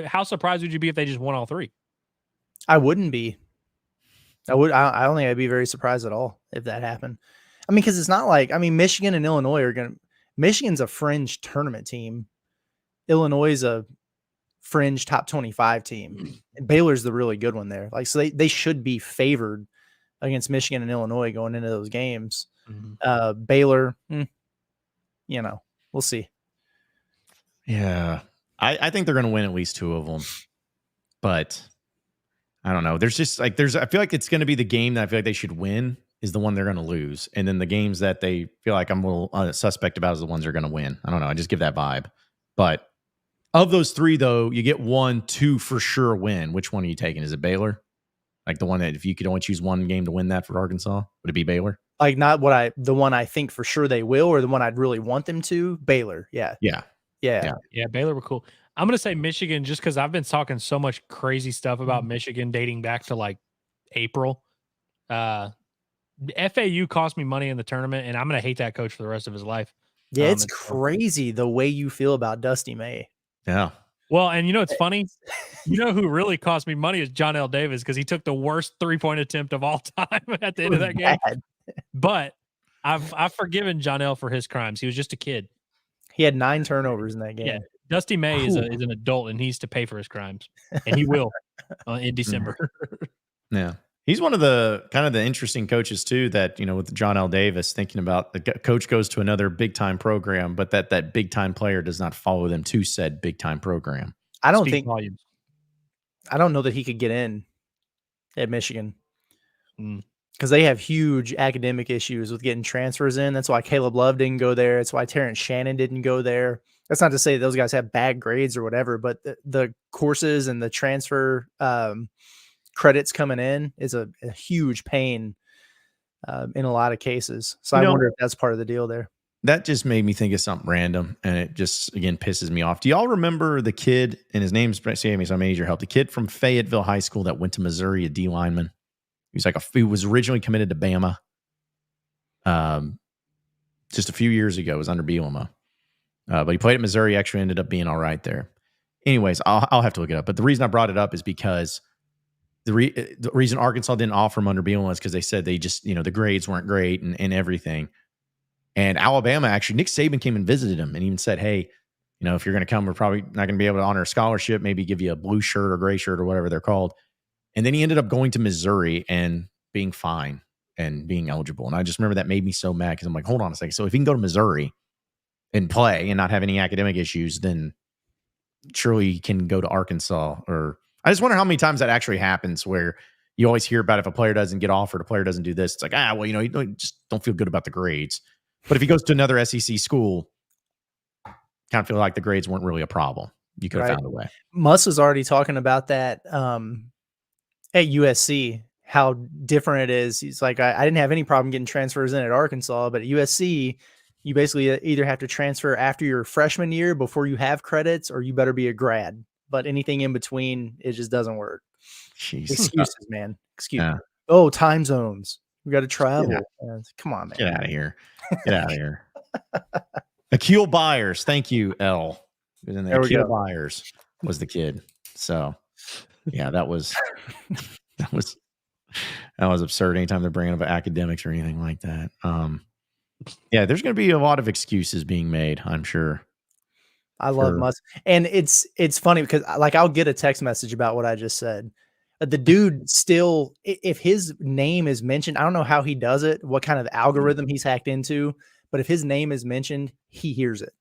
How surprised would you be if they just won all 3? I wouldn't be. I don't think I'd be very surprised at all if that happened. I mean, because it's not like, Michigan and Illinois Michigan's a fringe tournament team. Illinois is a fringe top 25 team. And Baylor's the really good one there. Like, so they should be favored against Michigan and Illinois going into those games. Baylor, we'll see. Yeah. I think they're going to win at least 2 of them, but I don't know. There's just like, I feel like it's going to be the game that I feel like they should win is the one they're going to lose. And then the games that they feel like I'm a little suspect about is the ones they're going to win. I don't know. I just give that vibe. But of those 3, though, you get 1, 2 for sure win. Which one are you taking? Is it Baylor? Like the one that if you could only choose one game to win that for Arkansas, would it be Baylor? Like not the one I think for sure they will, or the one I'd really want them to. Baylor, yeah. Baylor were cool. I'm gonna say Michigan just because I've been talking so much crazy stuff about Michigan dating back to like April. FAU cost me money in the tournament, and I'm gonna hate that coach for the rest of his life. Yeah, it's crazy the way you feel about Dusty May. Yeah. Well, and it's funny. Who really cost me money is John L. Davis because he took the worst 3-point attempt of all time at the end of that game. But I've forgiven John L. for his crimes. He was just a kid. He had 9 turnovers in that game. Yeah, Dusty May is an adult and he's to pay for his crimes, and he will in December. Yeah. He's one of the kind of the interesting coaches too that, with John L. Davis thinking about the coach goes to another big time program, but that big time player does not follow them to said big time program. I don't know that he could get in at Michigan because they have huge academic issues with getting transfers in. That's why Caleb Love didn't go there. That's why Terrence Shannon didn't go there. That's not to say those guys have bad grades or whatever, but the courses and the transfer credits coming in is a huge pain in a lot of cases. So I wonder if that's part of the deal there. That just made me think of something random, and it just, again, pisses me off. Do y'all remember the kid, and his name's, so I need your help, the kid from Fayetteville High School that went to Missouri, a D lineman? He was originally committed to Bahama. Just a few years ago, it was under Bielema. But he played at Missouri, actually ended up being all right there. Anyways, I'll have to look it up. But the reason I brought it up is because the reason Arkansas didn't offer him under Bielema is because they said they just, the grades weren't great and everything. And Alabama, actually, Nick Saban came and visited him and even said, hey, if you're going to come, we're probably not going to be able to honor a scholarship, maybe give you a blue shirt or gray shirt or whatever they're called. And then he ended up going to Missouri and being fine and being eligible. And I just remember that made me so mad because I'm like, hold on a second. So if he can go to Missouri and play and not have any academic issues, then surely he can go to Arkansas. Or I just wonder how many times that actually happens where you always hear about if a player doesn't get offered, a player doesn't do this. It's like, you just don't feel good about the grades. But if he goes to another SEC school, kind of feel like the grades weren't really a problem. You could have found a way. Muss was already talking about that at USC, how different it is. He's like, I didn't have any problem getting transfers in at Arkansas, but at USC, you basically either have to transfer after your freshman year before you have credits, or you better be a grad. But anything in between, it just doesn't work. Jeez. Excuses, man. Excuses. Oh, time zones. We got to travel. Come on, man. Get out of here. Get out of here. Akil Byers. Thank you, L. There we Akil go. Byers was the kid. So, yeah, that was absurd. Anytime they're bringing up academics or anything like that. Yeah, there's going to be a lot of excuses being made, I'm sure. I love Muss. And it's funny because I'll get a text message about what I just said. The dude still, if his name is mentioned, I don't know how he does it, what kind of algorithm he's hacked into, but if his name is mentioned, he hears it.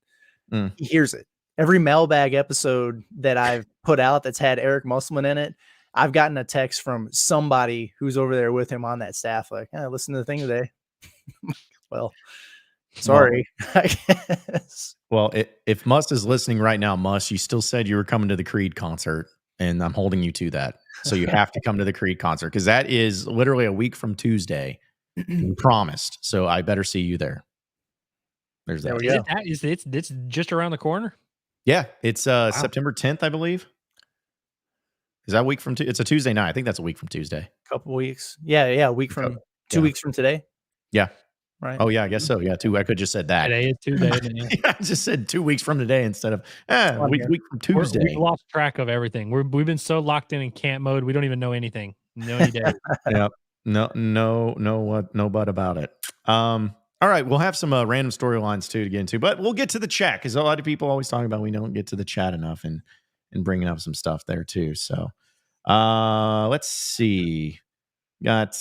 He hears it. Every mailbag episode that I've put out that's had Eric Musselman in it, I've gotten a text from somebody who's over there with him on that staff, like, listen to the thing today. Well, sorry. I guess. Well, if Muss is listening right now, Muss, you still said you were coming to the Creed concert, and I'm holding you to that. So you have to come to the Creed concert because that is literally a week from Tuesday. You promised. So I better see you there. There's that. It's just around the corner. Yeah, it's September 10th, I believe. Is that a week from? It's a Tuesday night. I think that's a week from Tuesday. Couple weeks. Yeah, a week from 2 weeks from today. Yeah. Right. Oh yeah, I guess so. Yeah, I could just said that. Today is Tuesday. I just said 2 weeks from today instead of week from Tuesday. We've lost track of everything. We've been so locked in camp mode. We don't even know anything. No idea. Yeah. No but about it. All right, we'll have some random storylines too to get into, but we'll get to the chat because a lot of people always talk about we don't get to the chat enough, and and bringing up some stuff there too. So let's see. Got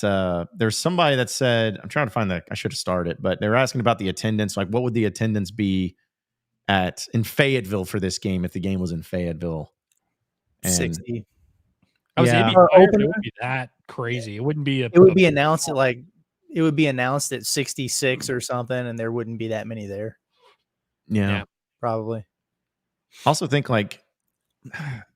there's somebody that said, I'm trying to find I should have started, but they were asking about the attendance. Like, what would the attendance be in Fayetteville for this game if the game was in Fayetteville? And 60. I was Yeah. it'd be Or fire, but opener? it wouldn't be that crazy. It wouldn't be It would be announced at 66 or something, and there wouldn't be that many there. yeah. Probably. Also think like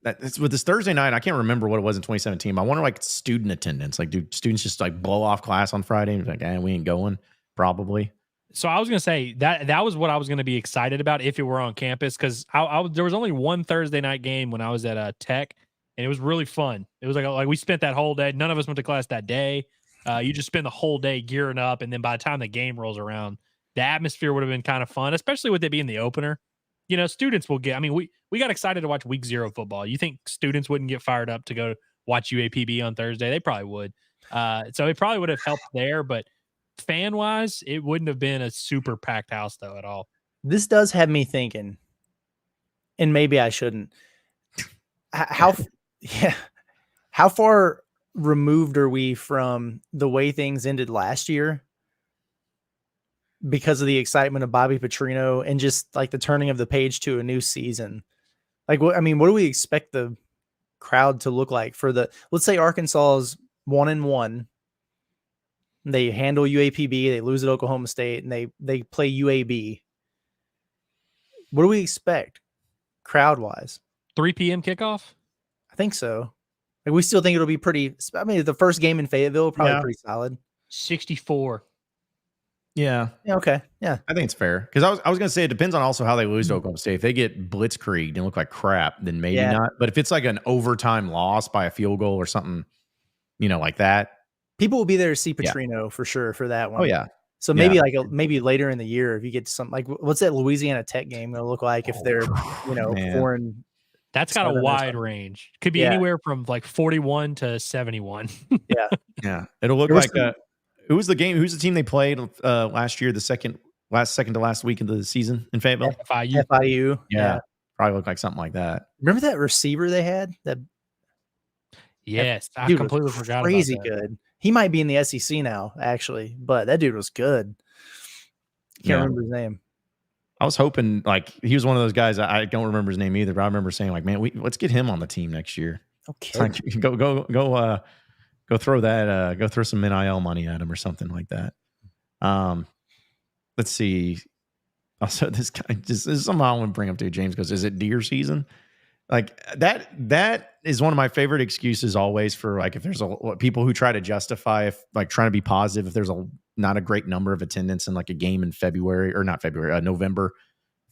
it's with this Thursday night. I can't remember what it was in 2017. But I wonder like student attendance. Like, do students just like blow off class on Friday and be like, we ain't going? Probably. So I was going to say that was what I was going to be excited about if it were on campus, because there was only one Thursday night game when I was at Tech, and it was really fun. It was like we spent that whole day. None of us went to class that day. You just spend the whole day gearing up, and then by the time the game rolls around, the atmosphere would have been kind of fun, especially with it being the opener. You know, students will get. I mean, we got excited to watch Week 0 football. You think students wouldn't get fired up to go watch UAPB on Thursday? They probably would. So it probably would have helped there, but fan wise, it wouldn't have been a super packed house though at all. This does have me thinking, and maybe I shouldn't. How far removed are we from the way things ended last year because of the excitement of Bobby Petrino and just like the turning of the page to a new season? Like, what do we expect the crowd to look like for let's say Arkansas is 1-1. They handle UAPB, they lose at Oklahoma State, and they play UAB. What do we expect crowd wise? 3 p.m. kickoff? I think so. Like, we still think it'll be pretty. I mean, the first game in Fayetteville probably pretty solid. 64. Yeah. Yeah. Okay. Yeah. I think it's fair because I was going to say it depends on also how they lose to Oklahoma State. If they get blitzkrieged and look like crap, then maybe not. But if it's like an overtime loss by a field goal or something, like that, people will be there to see Petrino for sure for that one. Oh yeah. So maybe maybe later in the year, if you get some like what's that Louisiana Tech game going to look like if they're foreign. That's got a wide range. Could be anywhere from like 41 to 71. Yeah. Yeah. It'll look like who's the team they played last year, the second to last week of the season in Fayetteville? FIU. Yeah. Probably look like something like that. Remember that receiver they had? Yes. I completely forgot crazy about that. Good. He might be in the SEC now, actually, but that dude was good. Can't remember his name. I was hoping like he was one of those guys. I don't remember his name either, but I remember saying like, man, let's get him on the team next year. Okay. Like, go throw that. Go throw some NIL money at him or something like that. Let's see. Also, this guy this is something I want to bring up to James goes, is it deer season? Like that is one of my favorite excuses always for like if there's people who try to justify if like trying to be positive if there's not a great number of attendance in like a game in November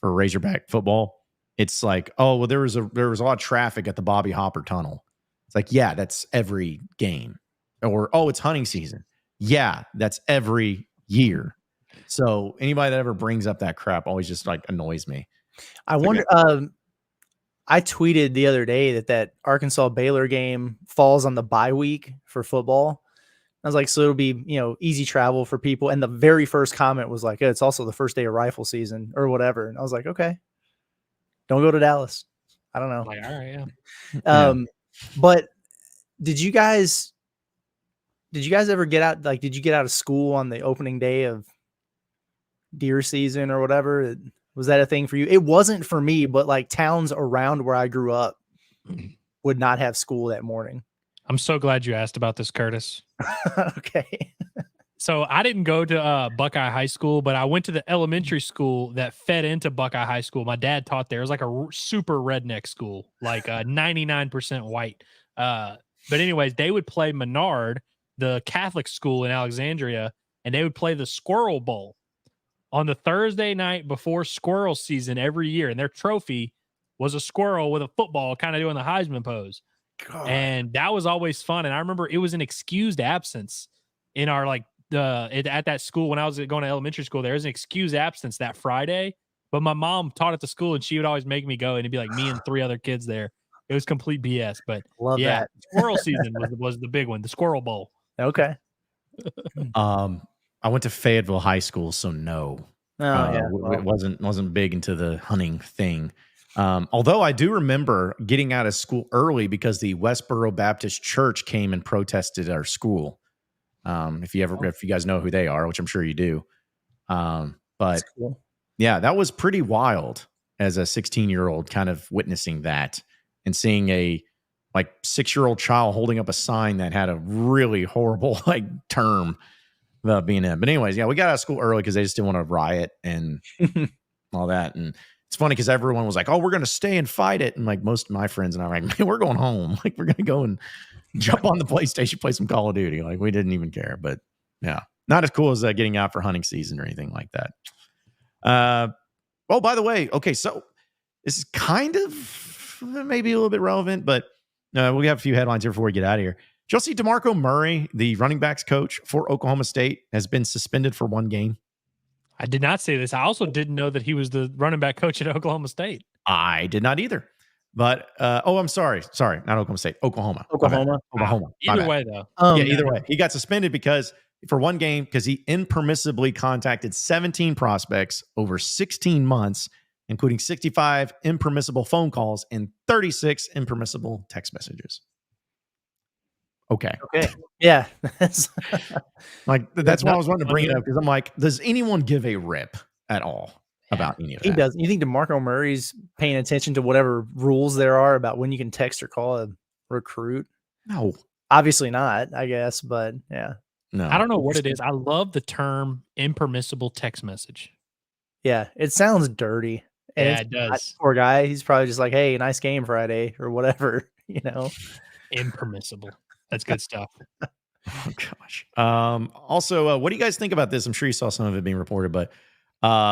for Razorback football. It's like, oh well, there was a lot of traffic at the Bobby Hopper Tunnel. It's like, yeah, that's every game. Or it's hunting season. Yeah, that's every year. So anybody that ever brings up that crap always just like annoys me. I wonder. I tweeted the other day that Arkansas Baylor game falls on the bye week for football. I was like, so it'll be, easy travel for people. And the very first comment was like, it's also the first day of rifle season or whatever. And I was like, okay, don't go to Dallas. I don't know. Like, all right, yeah. But did you guys ever get out? Like, did you get out of school on the opening day of deer season or whatever? Was that a thing for you? It wasn't for me, but like towns around where I grew up would not have school that morning. I'm so glad you asked about this, Curtis. Okay. So I didn't go to Buckeye High School, but I went to the elementary school that fed into Buckeye High School. My dad taught there. It was like a super redneck school, like 99% white. But anyways, they would play Menard, the Catholic school in Alexandria, and they would play the Squirrel Bowl on the Thursday night before squirrel season every year. And their trophy was a squirrel with a football kind of doing the Heisman pose. God. And that was always fun. And I remember it was an excused absence in our at that school when I was going to elementary school. There was an excused absence that Friday, but my mom taught at the school and she would always make me go, and it'd be like me and 3 other kids there. It was complete BS, but love that. Squirrel season was the big one, the Squirrel Bowl. Okay. I went to Fayetteville High School, so no. Oh, yeah. It wasn't big into the hunting thing. Although I do remember getting out of school early because the Westboro Baptist Church came and protested our school. If you guys know who they are, which I'm sure you do. But cool. yeah, that was pretty wild as a 16-year-old kind of witnessing that and seeing a 6-year-old child holding up a sign that had a really horrible term about being in. But anyways, yeah, we got out of school early because they just didn't want to riot and all that. And it's funny because everyone was like, "Oh, we're going to stay and fight it." And most of my friends and I were like, "Man, we're going home. We're going to go and jump on the PlayStation, play some Call of Duty." We didn't even care. But yeah, not as cool as getting out for hunting season or anything like that. Oh, by the way, okay, so this is kind of maybe a little bit relevant, but we have a few headlines here before we get out of here. Did y'all see DeMarco Murray, the running backs coach for Oklahoma State, has been suspended for 1 game? I did not see this. I also didn't know that he was the running back coach at Oklahoma State. I did not either. But I'm sorry, not Oklahoma State, Oklahoma. Oklahoma. Either way, though. Either way, he got suspended for 1 game because he impermissibly contacted 17 prospects over 16 months, including 65 impermissible phone calls and 36 impermissible text messages. Okay. Yeah. That's why I was wanting to bring it up, because I'm like, does anyone give a rip at all about any of that? He doesn't. You think DeMarco Murray's paying attention to whatever rules there are about when you can text or call a recruit? No. Obviously not, I guess, but yeah. No. I don't know what it is. I love the term impermissible text message. Yeah, it sounds dirty. And Yeah, it does. Poor guy. He's probably just like, "Hey, nice game Friday," or whatever, Impermissible. That's good stuff. Oh gosh. Also, what do you guys think about this? I'm sure you saw some of it being reported, but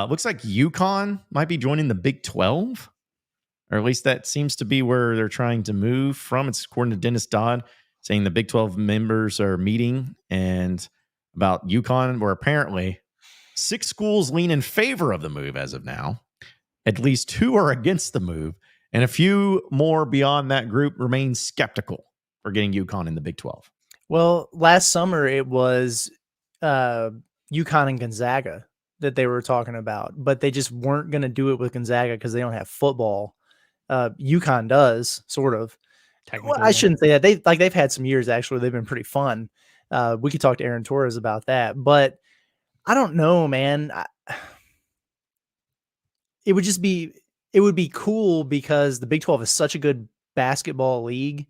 looks like UConn might be joining the Big 12, or at least that seems to be where they're trying to move from. It's according to Dennis Dodd, saying the Big 12 members are meeting and about UConn, where apparently 6 schools lean in favor of the move as of now. At least 2 are against the move, and a few more beyond that group remain skeptical for getting UConn in the Big 12. Well, last summer it was UConn and Gonzaga that they were talking about, but they just weren't going to do it with Gonzaga because they don't have football. UConn does, sort of. Well, I shouldn't say that. They've had some years, actually. They've been pretty fun. We could talk to Aaron Torres about that, but I don't know, man. It would be cool because the Big 12 is such a good basketball league,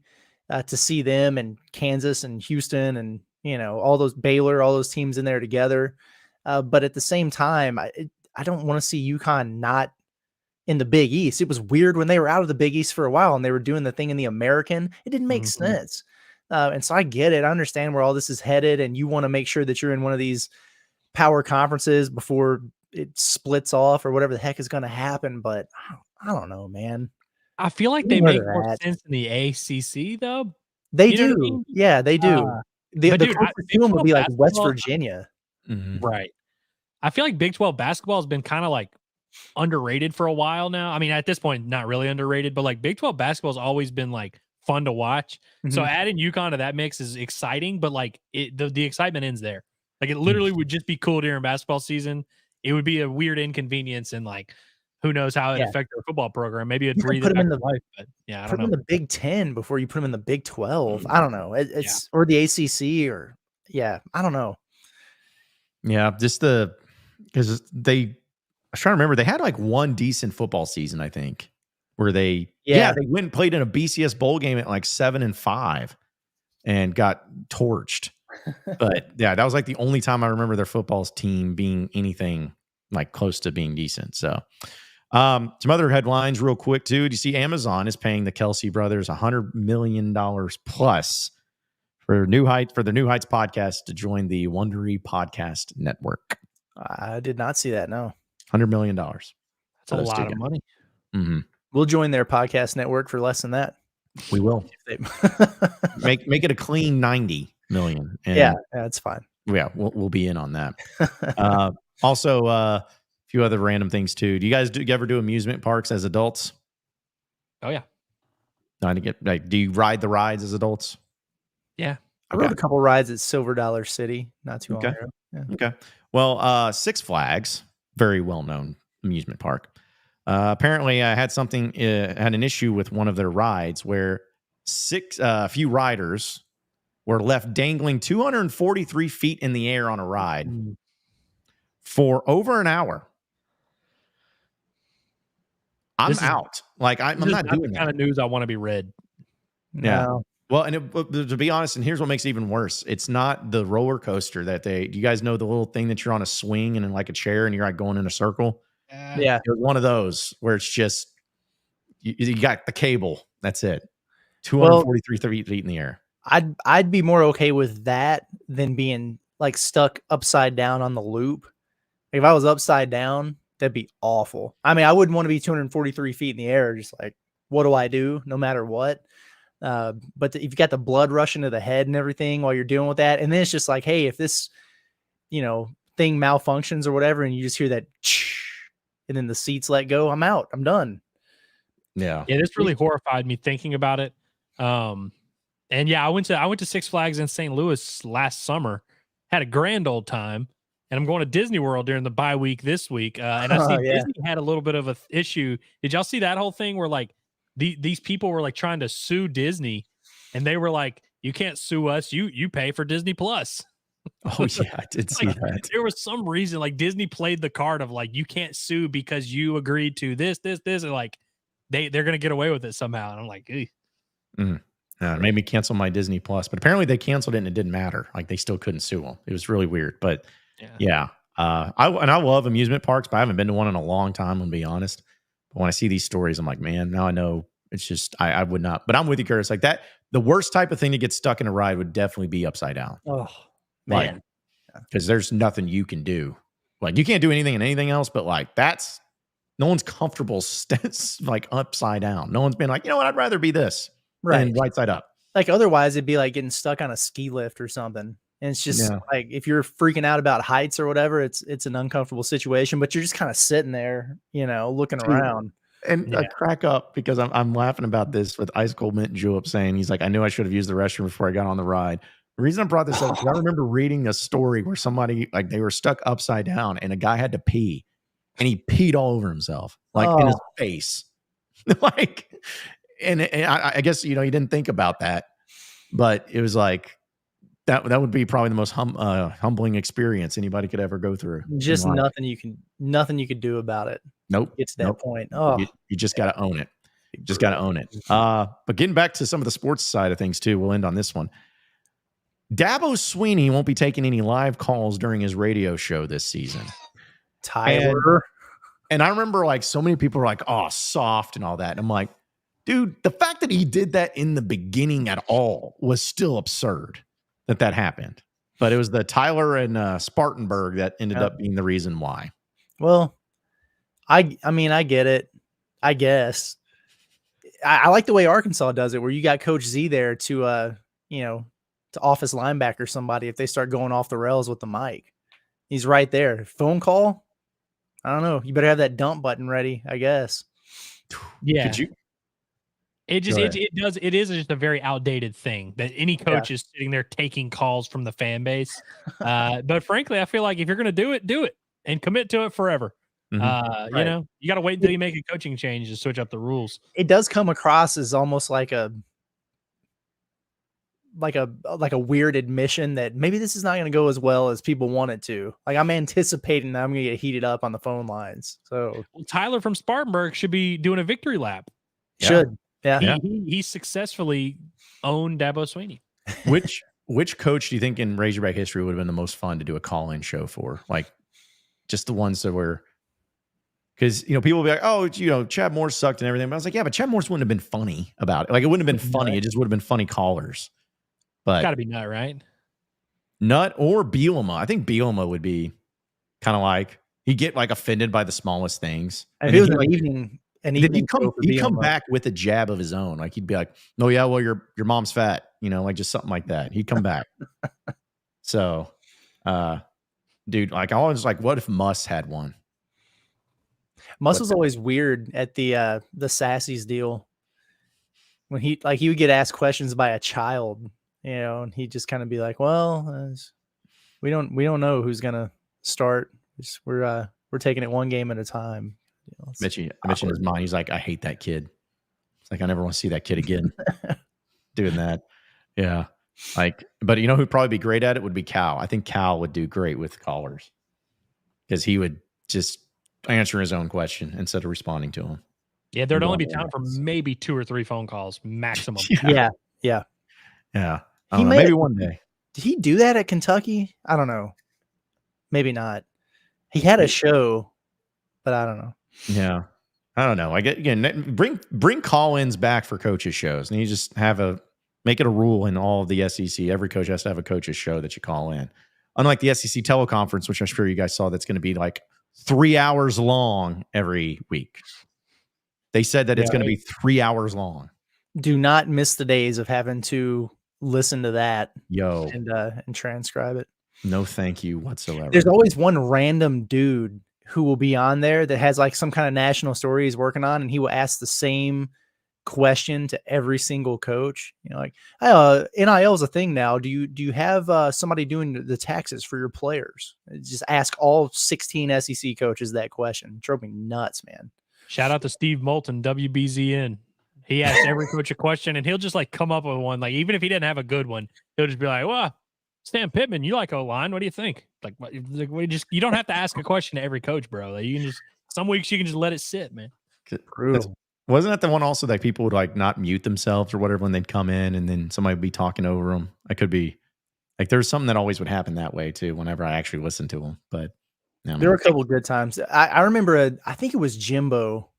to see them and Kansas and Houston and, all those Baylor, all those teams in there together. But at the same time, I don't want to see UConn not in the Big East. It was weird when they were out of the Big East for a while and they were doing the thing in the American. It didn't make sense. And so I get it. I understand where all this is headed, and you want to make sure that you're in one of these power conferences before it splits off or whatever the heck is going to happen. But I don't know, man. I feel like they make more sense in the ACC, though. They do. I mean? Yeah, they do. The closest to them would be like West Virginia. Mm-hmm. Right. I feel like Big 12 basketball has been kind of underrated for a while now. I mean, at this point, not really underrated, but Big 12 basketball has always been fun to watch. Mm-hmm. So adding UConn to that mix is exciting, but the excitement ends there. It literally would just be cool during basketball season. It would be a weird inconvenience, and who knows how it affected our football program. Maybe it'd breathe it back to life, but yeah, I don't know. Put them in the Big 10 before you put them in the Big 12. I don't know. It's or the ACC or I don't know. Yeah, just because I was trying to remember, they had one decent football season, I think, where they they went and played in a BCS bowl game at 7-5 and got torched. But yeah, that was the only time I remember their football team being anything close to being decent. So some other headlines real quick too. Do you see Amazon is paying the Kelsey brothers $100 million plus for the New Heights podcast to join the Wondery Podcast Network? I did not see that. No. $100 million. That's a lot of money. Mm-hmm. We'll join their podcast network for less than that. We will make it a clean 90 million. And that's fine. Yeah, we'll be in on that. Also, a few other random things too. Do you guys ever do amusement parks as adults? Oh yeah. Do you ride the rides as adults? Yeah, I rode a couple rides at Silver Dollar City not too long ago. Yeah. Okay. Well, Six Flags, very well known amusement park, Apparently, I had had an issue with one of their rides where a few riders were left dangling 243 feet in the air on a ride for over an hour. I'm out. Like I'm not doing that. Kind of news I want to be read. Yeah. No. Well, and to be honest, and here's what makes it even worse. It's not the roller coaster do you guys know the little thing that you're on a swing and in like a chair and you're like going in a circle? Yeah. It was one of those where it's just, you got the cable. That's it. 243 feet in the air. I'd be more okay with that than being like stuck upside down on the loop. If I was upside down, that'd be awful. I mean, I wouldn't want to be 243 feet in the air. Just like, what do I do no matter what? But if you got the blood rushing to the head and everything while you're dealing with that, and then it's just like, hey, if this, thing malfunctions or whatever, and you just hear that, and then the seats let go, I'm out. I'm done. Yeah. Yeah, this really horrified me thinking about it. And yeah, I went to Six Flags in St. Louis last summer, had a grand old time, and I'm going to Disney World during the bye week this week. And I see Disney had a little bit of a issue. Did y'all see that whole thing where like these people were like trying to sue Disney, and they were like, "You can't sue us. You pay for Disney Plus." Oh yeah, I did see that. There was some reason like Disney played the card of like, you can't sue because you agreed to this, and like they're gonna get away with it somehow. And I'm like, it made me cancel my Disney Plus, but apparently they canceled it and it didn't matter. Like they still couldn't sue them. It was really weird, but yeah. I love amusement parks, but I haven't been to one in a long time, to be honest. But when I see these stories, I'm like, man, now I know it's just, I would not, but I'm with you, Curtis. Like that, the worst type of thing to get stuck in a ride would definitely be upside down. Oh Like, man. because there's nothing you can do. Like you can't do anything in anything else, but like no one's comfortable like upside down. No one's been like, you know what, I'd rather be this than right side up. Like otherwise it'd be like getting stuck on a ski lift or something. And it's just like, if you're freaking out about heights or whatever, it's an uncomfortable situation, but you're just kind of sitting there, looking around. And I crack up because I'm laughing about this with Ice Cold Mint Julep saying, he's like, I knew I should have used the restroom before I got on the ride. The reason I brought this up is I remember reading a story where somebody, like they were stuck upside down and a guy had to pee and he peed all over himself, like in his face. Like, and I guess, he didn't think about that, but it was like, that would be probably the most humbling experience anybody could ever go through. Just nothing you could do about it. Nope. It's that point. Oh, you just got to own it. You just got to own it. But getting back to some of the sports side of things too, we'll end on this one. Dabo Sweeney won't be taking any live calls during his radio show this season. Tyler. And I remember like so many people were like, oh, soft and all that. And I'm like, dude, the fact that he did that in the beginning at all was still absurd that happened. But it was the Tyler and Spartanburg that ended up being the reason why. Well, I mean, I get it. I guess. I like the way Arkansas does it, where you got Coach Z there to to office linebacker somebody if they start going off the rails with the mic. He's right there. Phone call? I don't know. You better have that dump button ready, I guess. Yeah. Could you? It is just a very outdated thing that any coach is sitting there taking calls from the fan base. But frankly, I feel like if you're going to do it and commit to it forever. Mm-hmm. You got to wait until you make a coaching change to switch up the rules. It does come across as almost like a weird admission that maybe this is not going to go as well as people want it to. Like I'm anticipating that I'm going to get heated up on the phone lines. So Tyler from Spartanburg should be doing a victory lap. Should. Yeah. He successfully owned Dabo Sweeney. Which coach do you think in Razorback history would have been the most fun to do a call-in show for? Like just the ones that were, because people will be like, oh, Chad Morse sucked and everything. But I was like, yeah, but Chad Morse wouldn't have been funny about it. Like it wouldn't have been funny. It just would have been funny callers. But got to be Nut, right? Nut or Bielema. I think Bielema would be kind of like he'd get like offended by the smallest things. And it was an evening. And he'd come back with a jab of his own. Like he'd be like, "Oh yeah, well your mom's fat," like just something like that. He'd come back. So, dude, like I always like, what if Muss had one? Muss was always weird at the Sassy's deal when he would get asked questions by a child, and he'd just kind of be like, "Well, we don't know who's gonna start. We're taking it one game at a time." I mentioned in his mind. He's like, I hate that kid. It's like, I never want to see that kid again doing that. Yeah. Like, but you know who'd probably be great at it would be Cal. I think Cal would do great with callers because he would just answer his own question instead of responding to him. Yeah, there'd only be time for maybe 2 or 3 phone calls maximum. Yeah. I don't know, maybe one day. Did he do that at Kentucky? I don't know. Maybe not. He had a show, but I don't know. Yeah. I don't know. I get again. Bring call-ins back for coaches shows, and you just make it a rule in all of the SEC. Every coach has to have a coach's show that you call in. Unlike the SEC teleconference, which I'm sure you guys saw, that's going to be like 3 hours long every week. They said that it's going to be 3 hours long. Do not miss the days of having to listen to that. And transcribe it. No, thank you whatsoever. There's always one random dude who will be on there that has like some kind of national story he's working on, and he will ask the same question to every single coach. You know, like, NIL is a thing now. Do you have somebody doing the taxes for your players? Just ask all 16 SEC coaches that question. It drove me nuts, man. Shout out to Steve Moulton, WBZN. He asks every coach a question, and he'll just like come up with one. Like, even if he didn't have a good one, he'll just be like, well, Stan Pittman, you like O-line. What do you think? Like you don't have to ask a question to every coach, bro. Like, you can just, some weeks you can just let it sit, man. Brutal. Wasn't that the one also that people would like not mute themselves or whatever when they'd come in and then somebody would be talking over them? I could be like, there's something that always would happen that way too, whenever I actually listened to them. But there were a couple of good times. I remember, I think it was Jimbo.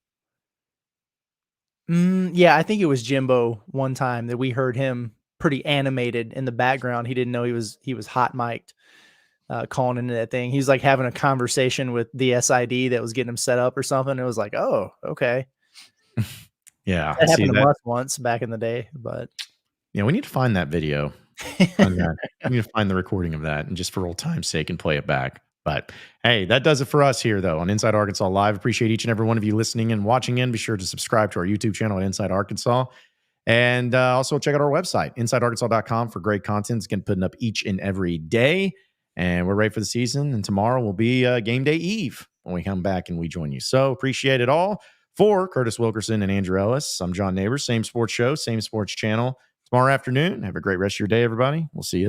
Yeah, I think it was Jimbo one time that we heard him pretty animated in the background. He didn't know he was hot mic'd, calling into that thing. He was like having a conversation with the SID that was getting him set up or something. It was like, oh, okay. Yeah. That happened to us once back in the day, but yeah, we need to find that video on that. We need to find the recording of that and just for old time's sake and play it back. But hey, that does it for us here, though, on Inside Arkansas Live. Appreciate each and every one of you listening and watching in. Be sure to subscribe to our YouTube channel at Inside Arkansas. And also check out our website, InsideArkansas.com, for great content. It's getting put up each and every day. And we're ready for the season. And tomorrow will be game day eve when we come back and we join you. So appreciate it all. For Curtis Wilkerson and Andrew Ellis, I'm John Neighbors. Same sports show, same sports channel tomorrow afternoon. Have a great rest of your day, everybody. We'll see you.